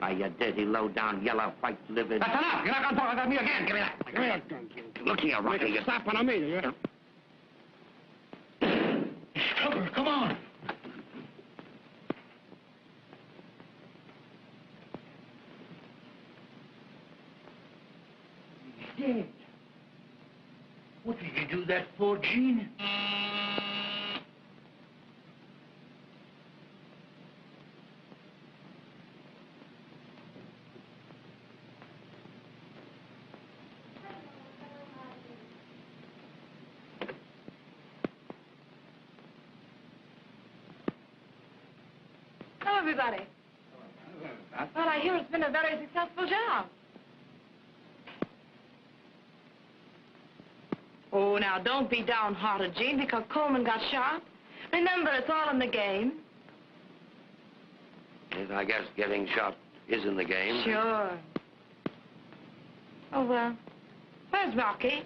Speaker 5: By you dirty, low-down, yellow, white-livered...
Speaker 1: That's enough! You're not going to talk about me again! Give me that!
Speaker 2: Give me that gun, Jim.
Speaker 5: Look here, Rocky.
Speaker 2: Make a stop on me, you.
Speaker 7: Cover, come on. He's dead. What did you do that for, Gene?
Speaker 6: Hello, everybody. Well, I hear it's been a very successful job. Oh, now, don't be downhearted, Gene, because Coleman got shot. Remember, it's all in the game.
Speaker 5: Yes, I guess getting shot is in the game.
Speaker 6: Sure. Oh, well, where's Rocky?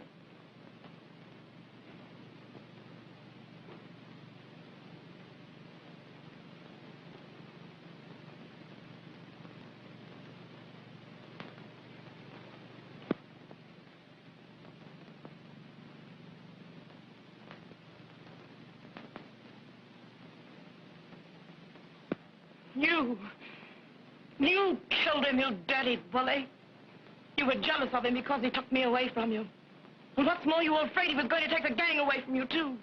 Speaker 6: You killed him, you dirty bully. You were jealous of him because he took me away from you. And what's more, you were afraid he was going to take the gang away from you, too.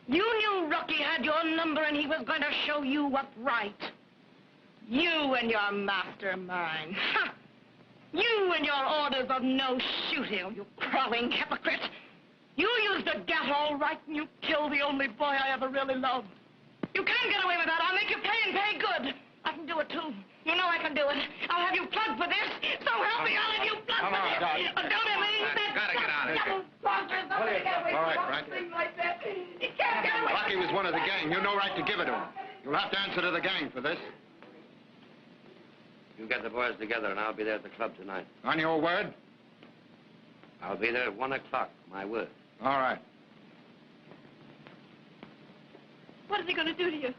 Speaker 6: You knew Rocky had your number and he was going to show you what's right. You and your mastermind. Ha! You and your orders of no shooting, you crawling hypocrite. You used the gat all right and you killed the only boy I ever really loved. You can't get away with that. I'll make you pay and pay good. I can do it, too. You know I can do it. I'll have you plugged for this. So help me, I'll have you plugged for this. Don't ever eat that.
Speaker 5: Gotta get out of here.
Speaker 2: All right, Frank.
Speaker 6: You can't get away.
Speaker 2: Rocky was one of the gang. You no right to give it to him. You'll have to answer to the gang for this.
Speaker 5: You get the boys together, and I'll be there at the club tonight.
Speaker 2: On your word?
Speaker 5: I'll be there at 1 o'clock, my word.
Speaker 2: All right.
Speaker 6: What is he going to do to you?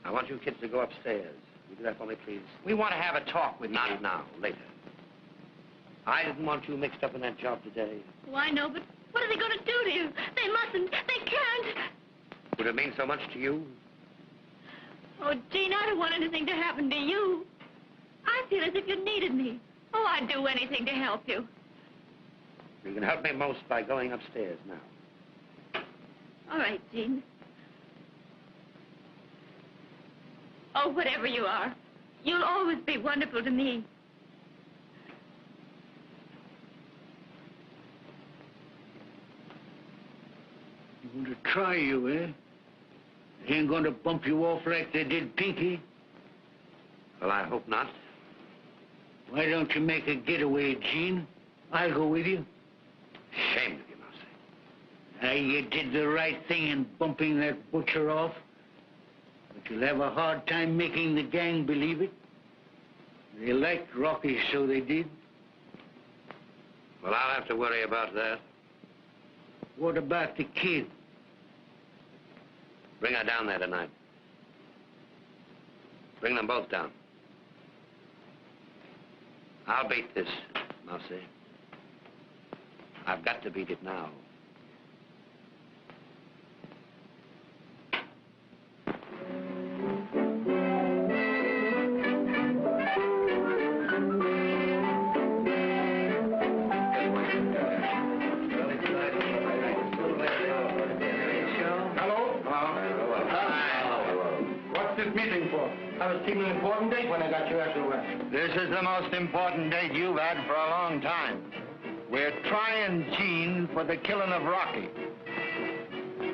Speaker 5: I want you kids to go upstairs. Will you do that for me, please? We want to have a talk with you. Not now, later. I didn't want you mixed up in that job today.
Speaker 4: Oh, I know, but what are they going to do to you? They mustn't. They can't.
Speaker 5: Would it mean so much to you?
Speaker 4: Oh, Gene, I don't want anything to happen to you. I feel as if you needed me. Oh, I'd do anything to help you.
Speaker 5: You can help me most by going upstairs now.
Speaker 4: All right, Gene. Oh, whatever you are, you'll always be wonderful to me.
Speaker 7: You want to try you, eh? They ain't going to bump you off like they did Pinky.
Speaker 1: Well, I hope not.
Speaker 7: Why don't you make a getaway, Gene? I'll go with you.
Speaker 1: Ashamed of you, Mousy.
Speaker 7: Now, you did the right thing in bumping that butcher off. But you'll have a hard time making the gang believe it. They liked Rocky, so they did.
Speaker 1: Well, I'll have to worry about that.
Speaker 7: What about the kid?
Speaker 1: Bring her down there tonight. Bring them both down. I'll beat this, Mousy. I've got to beat it now.
Speaker 2: I was keeping an important date when I got you after arrest. This is the most important date you've had for a long time. We're trying Gene for the killing of Rocky.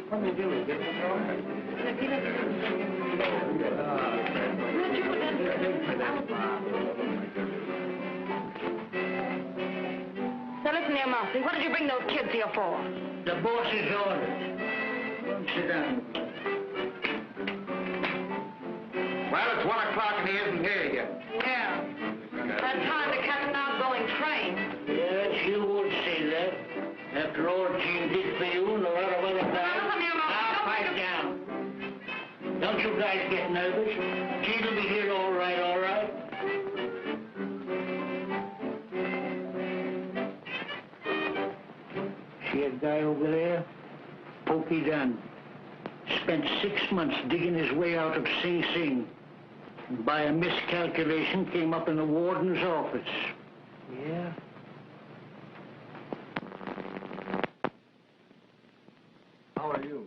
Speaker 2: What are you doing?
Speaker 6: So listen here, Mousy. What did you bring those kids here for?
Speaker 7: The boss's orders. Come sit down.
Speaker 2: Well, it's 1 o'clock and he isn't here yet.
Speaker 6: Yeah. That time to catch an outgoing train.
Speaker 7: Yes, you would say that. After all Gene did for you and a lot of other guys. Now, pipe down. Don't you guys get nervous. Gene will be here all right, all right. See that guy over there? Pokey Dunn. Spent 6 months digging his way out of Sing Sing. And by a miscalculation, came up in the warden's office. Yeah?
Speaker 1: How are you?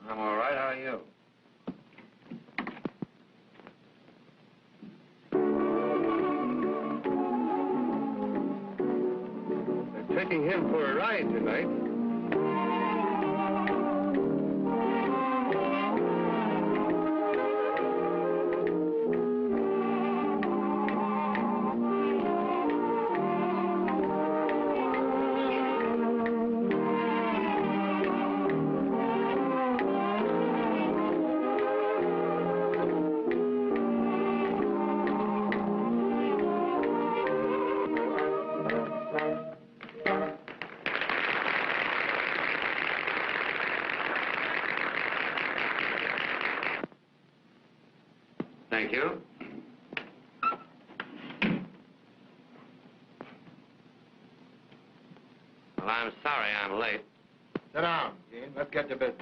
Speaker 1: I'm all right. How are you?
Speaker 2: They're taking him for a ride tonight.
Speaker 1: Thank you. Well, I'm sorry I'm late.
Speaker 2: Sit down, Gene. Let's get to business.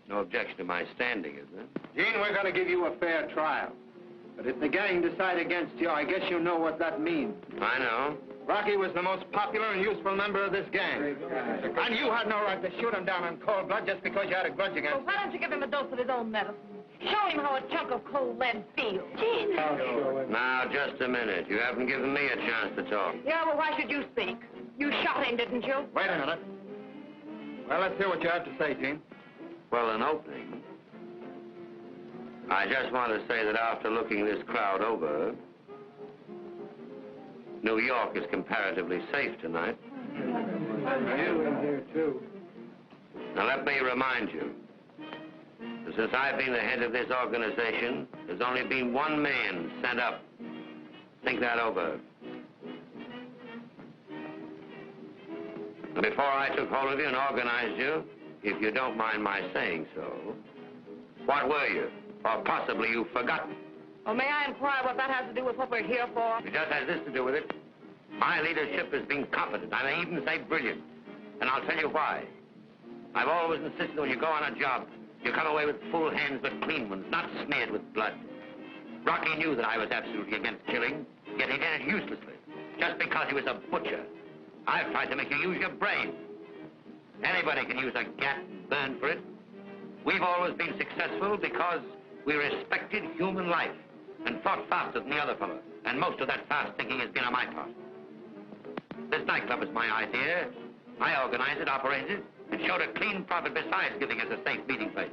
Speaker 1: No objection to my standing, is there?
Speaker 2: Gene, we're going to give you a fair trial. But if the gang decide against you, I guess you know what that means.
Speaker 1: I know.
Speaker 2: Rocky was the most popular and useful member of this gang. And you had no right to shoot him down in cold blood just because you had a grudge against him.
Speaker 6: Well, why don't you give him a dose of his own medicine? Show him how a chunk of cold lead feels.
Speaker 4: Gene.
Speaker 1: Now, just a minute. You haven't given me a chance to talk.
Speaker 6: Yeah, well, why should you speak? You shot him, didn't you?
Speaker 2: Wait a minute. Well, let's hear what you have to say, Gene.
Speaker 1: Well, an opening. I just want to say that after looking this crowd over, New York is comparatively safe tonight.
Speaker 2: You in here, too.
Speaker 1: Now, let me remind you, that since I've been the head of this organization, there's only been one man sent up. Think that over. And before I took hold of you and organized you, if you don't mind my saying so, what were you? Or possibly you've forgotten.
Speaker 6: Well, may I inquire what that has to do with what we're here for?
Speaker 1: It just has this to do with it. My leadership has been competent. I may even say brilliant. And I'll tell you why. I've always insisted when you go on a job, you come away with full hands but clean ones, not smeared with blood. Rocky knew that I was absolutely against killing, yet he did it uselessly, just because he was a butcher. I've tried to make you use your brain.
Speaker 5: Anybody can use a gat and burn for it. We've always been successful because we respected human life and thought faster than the other fellow. And most of that fast thinking has been on my part. This nightclub is my idea. I organized it, operated it, and showed a clean profit besides giving us a safe meeting place.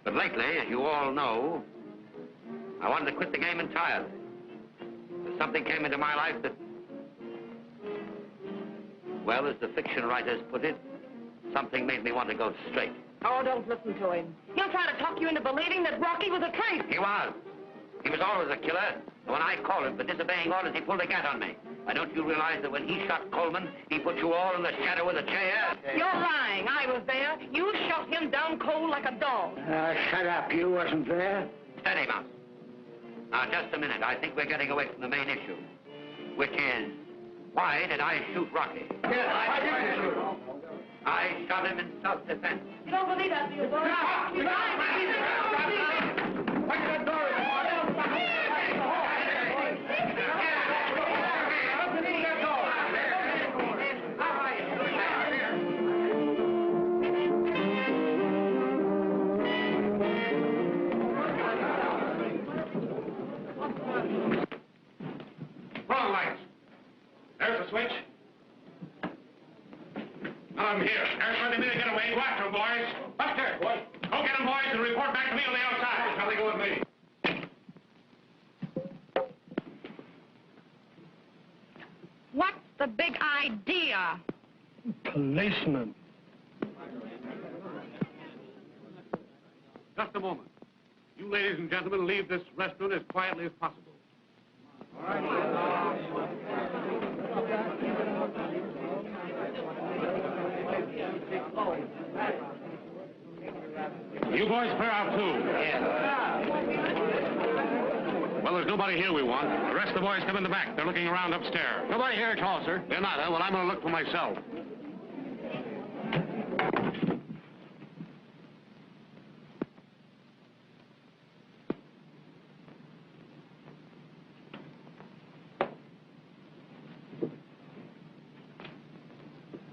Speaker 5: But lately, as you all know, I wanted to quit the game entirely. Something came into my life that, well, as the fiction writers put it, something made me want to go straight.
Speaker 6: Oh, don't listen to him. He'll try to talk you into believing that Rocky was a traitor.
Speaker 5: He was. He was always a killer. And when I called him for disobeying orders, he pulled a gat on me. Why, don't you realize that when he shot Coleman, he put you all in the shadow of the chair?
Speaker 6: You're lying. I was there. You shot him down cold like a dog.
Speaker 7: Shut up. You wasn't there.
Speaker 5: Steady, Mouse. Now, just a minute. I think we're getting away from the main issue, which is, why did I shoot Rocky?
Speaker 2: Yes, why did you shoot him?
Speaker 5: I shot him in self-defense.
Speaker 6: You don't believe that, do you, boy? You
Speaker 9: Wrong lights. There's the switch. I'm here. There's where they made to get away. Go after them, boys. Buster, what? Go get them, boys, and report back to me on the outside. Shall they go with me?
Speaker 6: What's the big idea?
Speaker 9: Policeman. Just a moment. You ladies and gentlemen leave this restaurant as quietly as possible. You boys clear out too.
Speaker 5: Yeah.
Speaker 9: Well, there's nobody here we want. The rest of the boys come in the back. They're looking around upstairs. Nobody here at all, sir. They're not, huh? Well, I'm going to look for myself.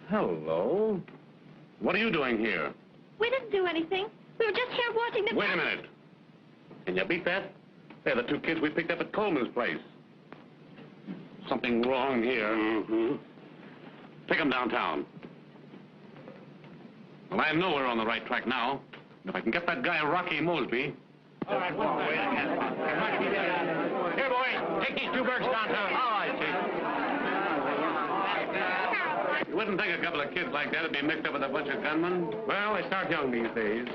Speaker 9: Hello. What are you doing here?
Speaker 4: We didn't do anything. We were just here watching the...
Speaker 9: Wait a minute. Can you beat that? They're the two kids we picked up at Coleman's place. Something wrong here. Mm-hmm. Take them downtown. Well, I know we're on the right track now. If I can get that guy Rocky Mosby...
Speaker 3: All right, wait again. Here, boys, take these two birds downtown. All right,
Speaker 9: You wouldn't think a couple of kids like that would be mixed up with a bunch of gunmen? Well, they start young these days.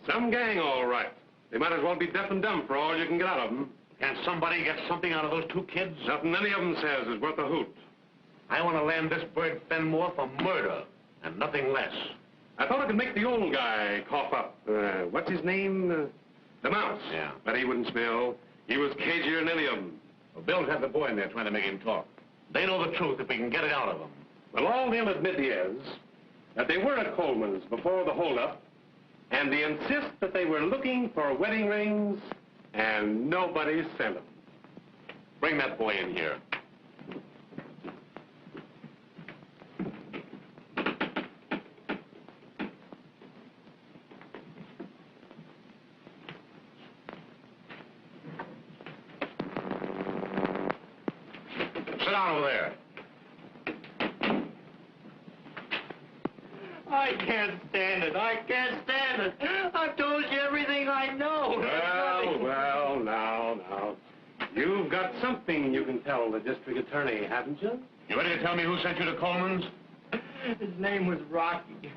Speaker 9: Some gang, all right. They might as well be deaf and dumb for all you can get out of them. Can't somebody get something out of those two kids? Nothing any of them says is worth a hoot. I want to land this bird Fenmore for murder, and nothing less. I thought I could make the old guy cough up. What's his name? The Mouse. Yeah. But he wouldn't spill. He was cagier than any of them. Well, Bill's had the boy in there trying to make him talk. They know the truth if we can get it out of them. Well, all they'll admit is that they were at Coleman's before the holdup, and they insist that they were looking for wedding rings, and nobody sent them. Bring that boy in here. Sit down over there.
Speaker 3: I can't stand it. I can't stand it. I've told you everything I know.
Speaker 9: Well, now. You've got something you can tell the district attorney, haven't you? You ready to tell me who sent you to Coleman's?
Speaker 3: His name was Rocky.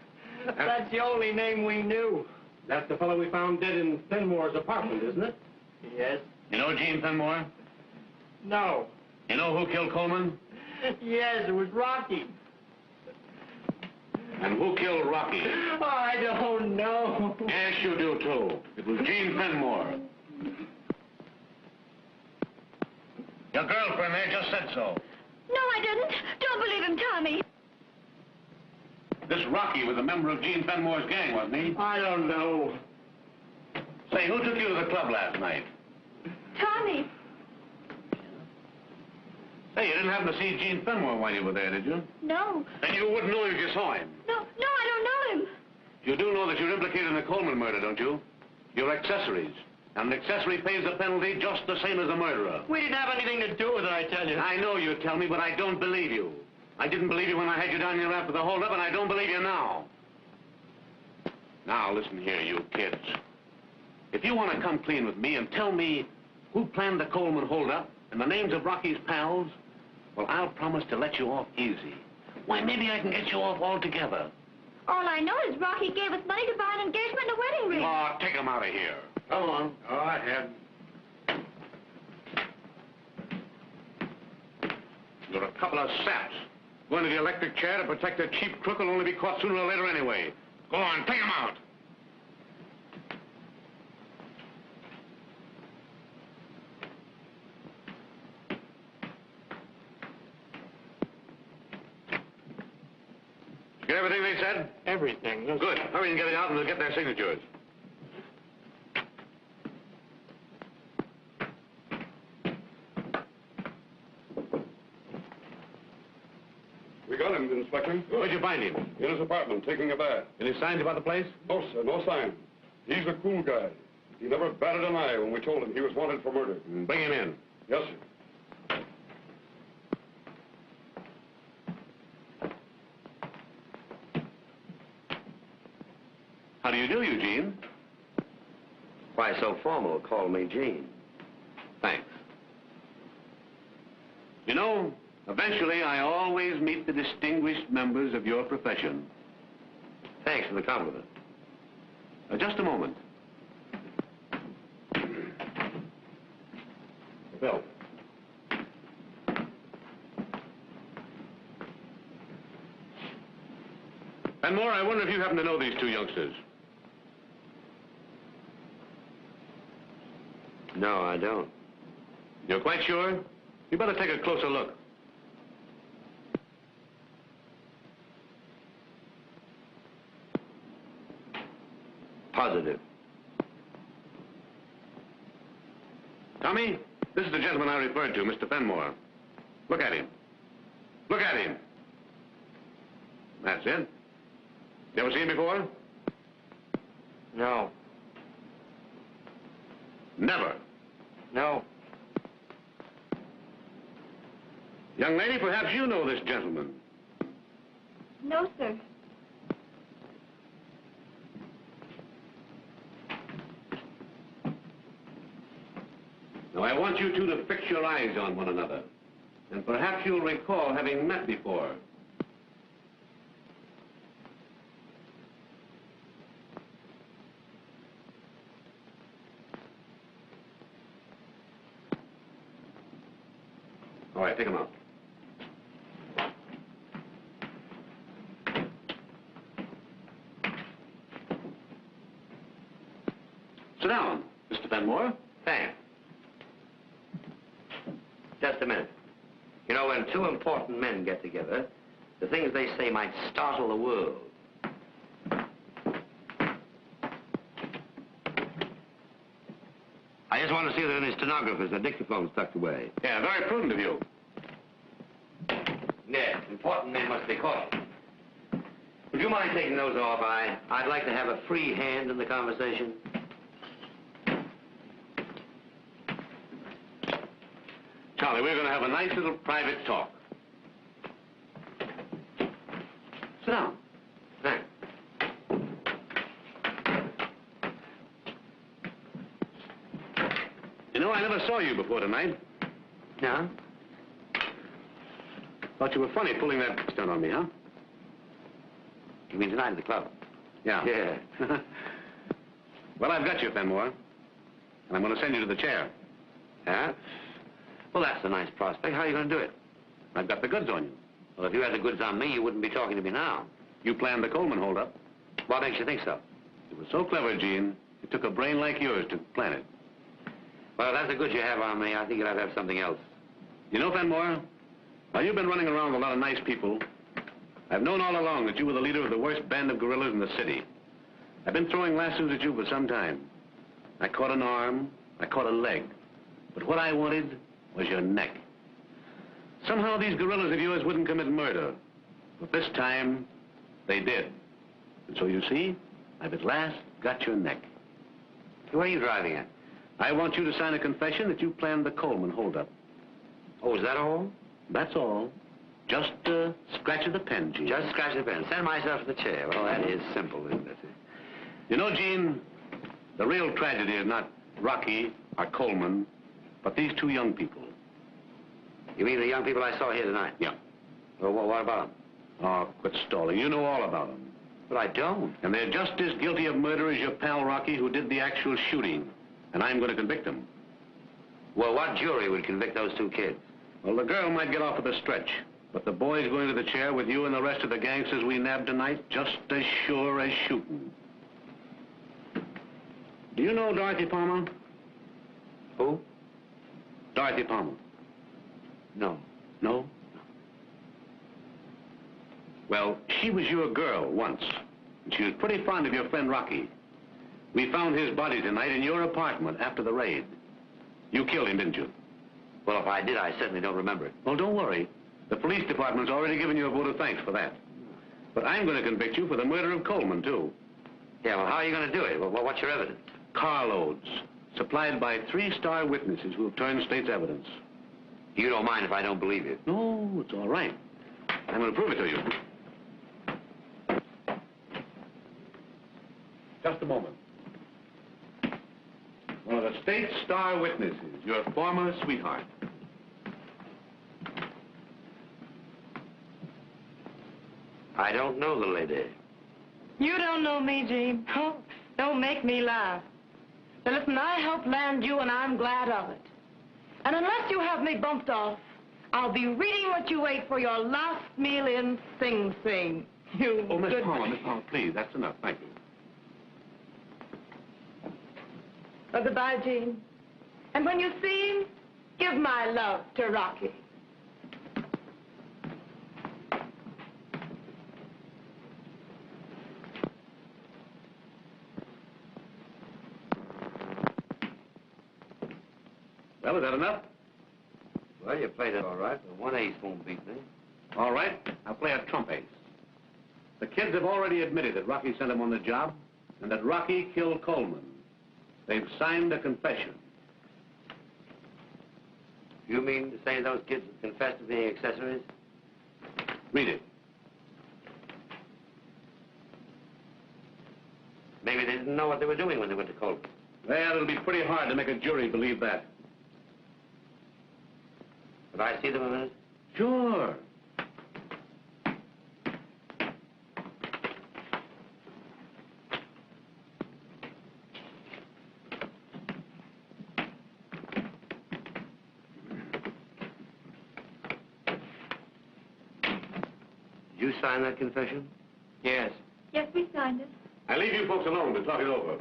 Speaker 3: That's the only name we knew.
Speaker 9: That's the fellow we found dead in Fenmore's apartment, isn't it?
Speaker 3: Yes.
Speaker 9: You know Gene Fenmore?
Speaker 3: No.
Speaker 9: You know who killed Coleman?
Speaker 3: Yes, it was Rocky.
Speaker 9: And who killed Rocky?
Speaker 3: Oh, I don't know.
Speaker 9: Yes, you do, too. It was Gene Fenmore. Your girlfriend there just said so.
Speaker 4: No, I didn't. Don't believe him, Tommy.
Speaker 9: This Rocky was a member of Gene Fenmore's gang, wasn't he?
Speaker 3: I don't know.
Speaker 9: Say, who took you to the club last night?
Speaker 4: Tommy.
Speaker 9: Hey, you didn't happen to see Gene Fenmore while you were there, did you?
Speaker 4: No.
Speaker 9: Then you wouldn't know if you saw him.
Speaker 4: No, I don't know him.
Speaker 9: You do know that you're implicated in the Coleman murder, don't you? You're accessories. And an accessory pays the penalty just the same as a murderer.
Speaker 3: We didn't have anything to do with it, I tell you.
Speaker 9: I know you tell me, but I don't believe you. I didn't believe you when I had you down here after the holdup, and I don't believe you now. Now, listen here, you kids. If you want to come clean with me and tell me who planned the Coleman holdup and the names of Rocky's pals, well, I'll promise to let you off easy. Why, maybe I can get you off altogether.
Speaker 4: All I know is Rocky gave us money to buy an engagement and a wedding ring.
Speaker 9: Oh, take him out of here. Come on. Go ahead. You're a couple of saps. Going to the electric chair to protect a cheap crook will only be caught sooner or later anyway. Go on, take him out. You get everything they said?
Speaker 3: Everything.
Speaker 9: Good. Hurry and get it out and we'll get their signatures.
Speaker 11: We got him, Inspector.
Speaker 9: Where'd you find him?
Speaker 11: In his apartment, taking a bath.
Speaker 9: Any signs about the place?
Speaker 11: No, sir, no sign. He's a cool guy. He never batted an eye when we told him he was wanted for murder.
Speaker 9: Bring him in.
Speaker 11: Yes, sir.
Speaker 9: How do you do, Eugene?
Speaker 1: Why so formal? Call me Gene.
Speaker 9: Thanks. You know, eventually I always meet the distinguished members of your profession.
Speaker 1: Thanks for the compliment.
Speaker 9: Just a moment. Bill. And more, I wonder if you happen to know these two youngsters.
Speaker 1: No, I don't.
Speaker 9: You're quite sure? You better take a closer look.
Speaker 1: Positive.
Speaker 9: Tommy, this is the gentleman I referred to, Mr. Fenmore. Look at him. Look at him. That's it. You ever seen him before?
Speaker 3: No.
Speaker 9: Never.
Speaker 3: No.
Speaker 9: Young lady, perhaps you know this gentleman.
Speaker 4: No, sir.
Speaker 9: Now, I want you two to fix your eyes on one another. And perhaps you'll recall having met before. All right, take him out. Sit down, Mr. Fenmore.
Speaker 1: Thanks. Just a minute. You know, when two important men get together, the things they say might startle the world. I just want to see that in his stenographers, the dictaphone's tucked away.
Speaker 9: Yeah, very prudent of you.
Speaker 1: Yes, important men must be caught. Would you mind taking those off? I'd like to have a free hand in the conversation.
Speaker 9: Charlie, we're going to have a nice little private talk. Sit down.
Speaker 1: Thanks.
Speaker 9: You know, I never saw you before tonight.
Speaker 1: Yeah?
Speaker 9: Thought you were funny pulling that stunt on me, huh?
Speaker 1: You mean tonight at the club?
Speaker 9: Yeah.
Speaker 1: Yeah.
Speaker 9: Well, I've got you, Fenmore. And I'm going to send you to the chair.
Speaker 1: Yeah? Well, that's a nice prospect. How are you going to do it?
Speaker 9: I've got the goods on you.
Speaker 1: Well, if you had the goods on me, you wouldn't be talking to me now.
Speaker 9: You planned the Coleman holdup.
Speaker 1: What makes you think so?
Speaker 9: It was so clever, Gene. It took a brain like yours to plan it.
Speaker 1: Well, if that's the goods you have on me, I think you'll have to have something else.
Speaker 9: You know, Fenmore, while you've been running around with a lot of nice people, I've known all along that you were the leader of the worst band of guerrillas in the city. I've been throwing lassos at you for some time. I caught an arm, I caught a leg. But what I wanted was your neck. Somehow these guerrillas of yours wouldn't commit murder. But this time, they did. And so you see, I've at last got your neck.
Speaker 1: Where are you driving at?
Speaker 9: I want you to sign a confession that you planned the Coleman holdup.
Speaker 1: Oh, is that all?
Speaker 9: That's all. Just a scratch of the pen, Gene.
Speaker 1: Just scratch the pen. Send myself to the chair. Well, that is simple, isn't it?
Speaker 9: You know, Gene, the real tragedy is not Rocky or Coleman, but these two young people.
Speaker 1: You mean the young people I saw here tonight?
Speaker 9: Yeah.
Speaker 1: Well, what about them?
Speaker 9: Oh, quit stalling. You know all about them.
Speaker 1: But I don't.
Speaker 9: And they're just as guilty of murder as your pal Rocky, who did the actual shooting. And I'm going to convict them.
Speaker 1: Well, what jury would convict those two kids?
Speaker 9: Well, the girl might get off with a stretch. But the boy's going to the chair with you and the rest of the gangsters we nabbed tonight, just as sure as shooting. Do you know Dorothy Palmer?
Speaker 1: Who?
Speaker 9: Dorothy Palmer.
Speaker 1: No.
Speaker 9: No? Well, she was your girl once. And she was pretty fond of your friend Rocky. We found his body tonight in your apartment after the raid. You killed him, didn't you?
Speaker 1: Well, if I did, I certainly don't remember it.
Speaker 9: Well, don't worry. The police department's already given you a vote of thanks for that. But I'm going to convict you for the murder of Coleman, too.
Speaker 1: Yeah, well, how are you going to do it? Well, what's your evidence?
Speaker 9: Carloads, supplied by 3-star witnesses who have turned state's evidence.
Speaker 1: You don't mind if I don't believe you?
Speaker 9: No, it's all right. I'm going to prove it to you. Just a moment. One of the state's star witnesses, your former sweetheart.
Speaker 1: I don't know the lady.
Speaker 6: You don't know me, Gene. Oh, don't make me laugh. Now, listen, I helped land you, and I'm glad of it. And unless you have me bumped off, I'll be reading what you ate for your last meal in Sing Sing. You
Speaker 9: Oh, Miss
Speaker 6: good...
Speaker 9: Palmer, please, that's enough. Thank you.
Speaker 6: Well, goodbye, Gene. And when you see him, give my love to Rocky.
Speaker 9: Well, is that enough?
Speaker 1: Well, you played it all right, but one ace won't beat me.
Speaker 9: All right, I'll play a trump ace. The kids have already admitted that Rocky sent them on the job and that Rocky killed Coleman. They've signed a confession.
Speaker 1: You mean to say those kids have confessed to being accessories?
Speaker 9: Read it.
Speaker 1: Maybe they didn't know what they were doing when they went to Coleman.
Speaker 9: Well, it'll be pretty hard to make a jury believe that.
Speaker 1: Could I see them a minute?
Speaker 9: Sure.
Speaker 1: Did you sign that confession?
Speaker 3: Yes.
Speaker 4: Yes, we signed it.
Speaker 9: I leave you folks alone to talk it over.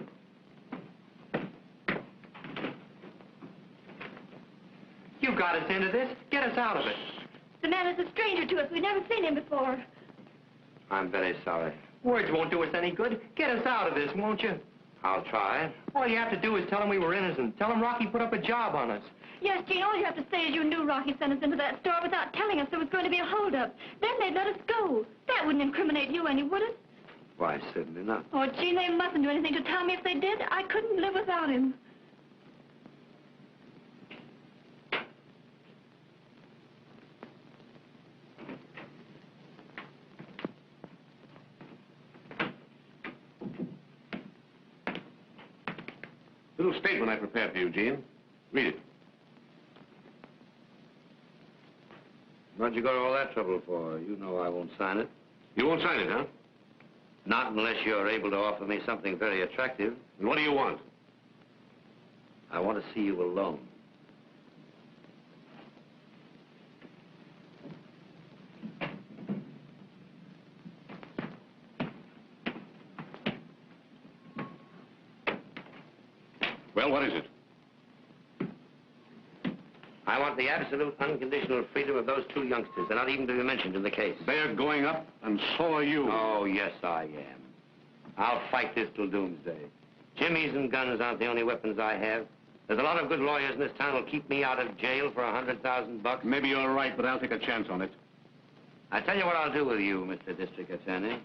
Speaker 3: You got us into this. Get us out of it.
Speaker 4: The man is a stranger to us. We've never seen him before.
Speaker 1: I'm very sorry.
Speaker 3: Words won't do us any good. Get us out of this, won't you?
Speaker 1: I'll try.
Speaker 3: All you have to do is tell him we were innocent. Tell him Rocky put up a job on us.
Speaker 4: Yes, Gene, all you have to say is you knew Rocky sent us into that store without telling us there was going to be a holdup. Then they'd let us go. That wouldn't incriminate you any, would it?
Speaker 1: Why, certainly not.
Speaker 4: Oh, Gene, they mustn't do anything to tell me if they did. I couldn't live without him.
Speaker 9: Little statement I prepared for you, Gene. Read it.
Speaker 1: What'd you go to all that trouble for? You know I won't sign it.
Speaker 9: You won't sign it, huh?
Speaker 1: Not unless you're able to offer me something very attractive.
Speaker 9: And what do you want?
Speaker 1: I want to see you alone.
Speaker 9: Well, what is it?
Speaker 1: I want the absolute unconditional freedom of those two youngsters. They're not even to be mentioned in the case.
Speaker 9: They're going up, and so are you.
Speaker 1: Oh, yes, I am. I'll fight this till doomsday. Jimmies and guns aren't the only weapons I have. There's a lot of good lawyers in this town who'll keep me out of jail for $100,000.
Speaker 9: Maybe you're right, but I'll take a chance on it.
Speaker 1: I tell you what I'll do with you, Mr. District Attorney.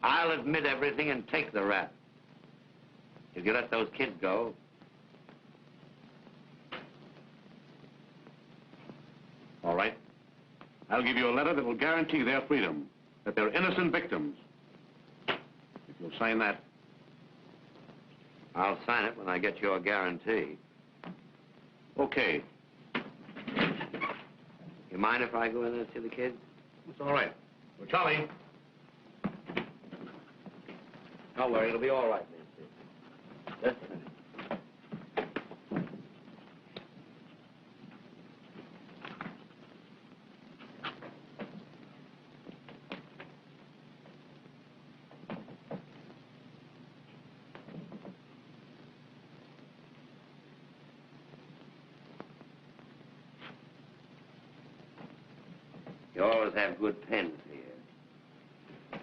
Speaker 1: I'll admit everything and take the rap. If you let those kids go.
Speaker 9: All right. I'll give you a letter that will guarantee their freedom, that they're innocent victims. If you'll sign that.
Speaker 1: I'll sign it when I get your guarantee.
Speaker 9: Okay.
Speaker 1: You mind if I go in there and see the kids?
Speaker 9: It's all right. Well, Charlie.
Speaker 1: Don't worry, it'll be all right, Nancy. Just a minute. You always have good pens here.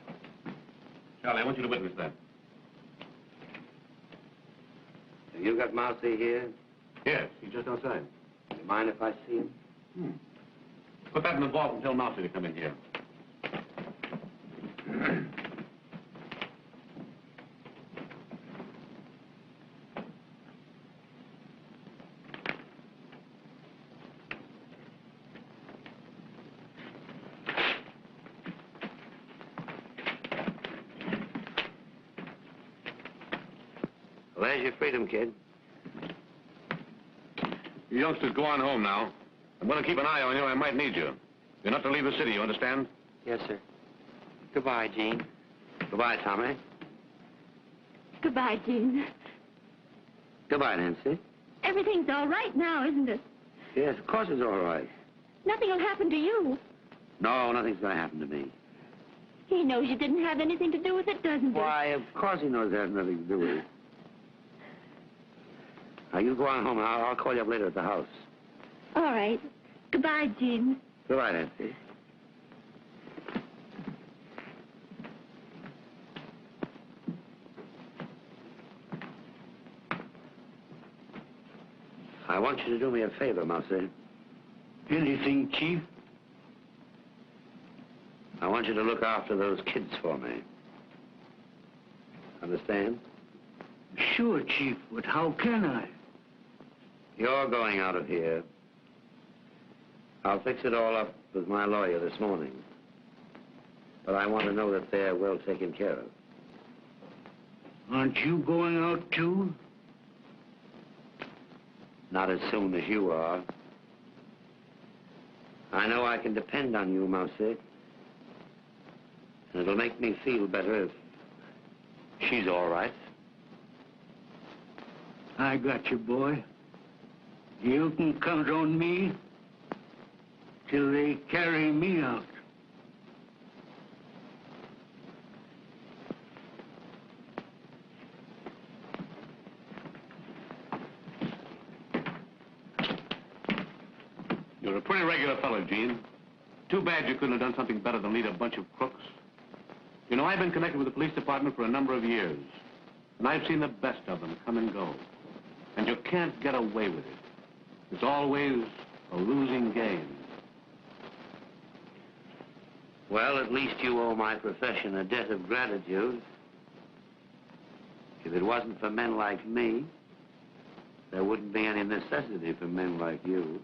Speaker 9: Charlie, I want you to witness that.
Speaker 1: Have you got Mousy here?
Speaker 9: Yes, he's just outside.
Speaker 1: Do you mind if I see him?
Speaker 9: Put that in the vault and tell Mousy to come in here.
Speaker 1: Well, there's your freedom, kid.
Speaker 9: You youngsters go on home now. I'm going to keep an eye on you. I might need you. You're not to leave the city, you understand?
Speaker 3: Yes, sir. Goodbye, Gene.
Speaker 1: Goodbye, Tommy.
Speaker 4: Goodbye, Gene.
Speaker 1: Goodbye, Nancy.
Speaker 4: Everything's all right now, isn't it?
Speaker 1: Yes, of course it's all right.
Speaker 4: Nothing will happen to you.
Speaker 1: No, nothing's going to happen to me.
Speaker 4: He knows you didn't have anything to do with it, doesn't he?
Speaker 1: Why, of course he knows it has nothing to do with it. Now, you go on home, and I'll call you up later at the house.
Speaker 4: All right. Goodbye, Gene.
Speaker 1: Goodbye, Nancy. I want you to do me a favor, Mousy.
Speaker 7: Anything, Chief?
Speaker 1: I want you to look after those kids for me. Understand?
Speaker 7: Sure, Chief, but how can I?
Speaker 1: You're going out of here. I'll fix it all up with my lawyer this morning. But I want to know that they're well taken care of.
Speaker 7: Aren't you going out, too?
Speaker 1: Not as soon as you are. I know I can depend on you, Mousy. And it'll make me feel better if she's all right.
Speaker 7: I got you, boy. You can count on me till they carry me out.
Speaker 9: You're a pretty regular fellow, Gene. Too bad you couldn't have done something better than lead a bunch of crooks. You know, I've been connected with the police department for a number of years, and I've seen the best of them come and go. And you can't get away with it. It's always a losing game.
Speaker 1: Well, at least you owe my profession a debt of gratitude. If it wasn't for men like me, there wouldn't be any necessity for men like you.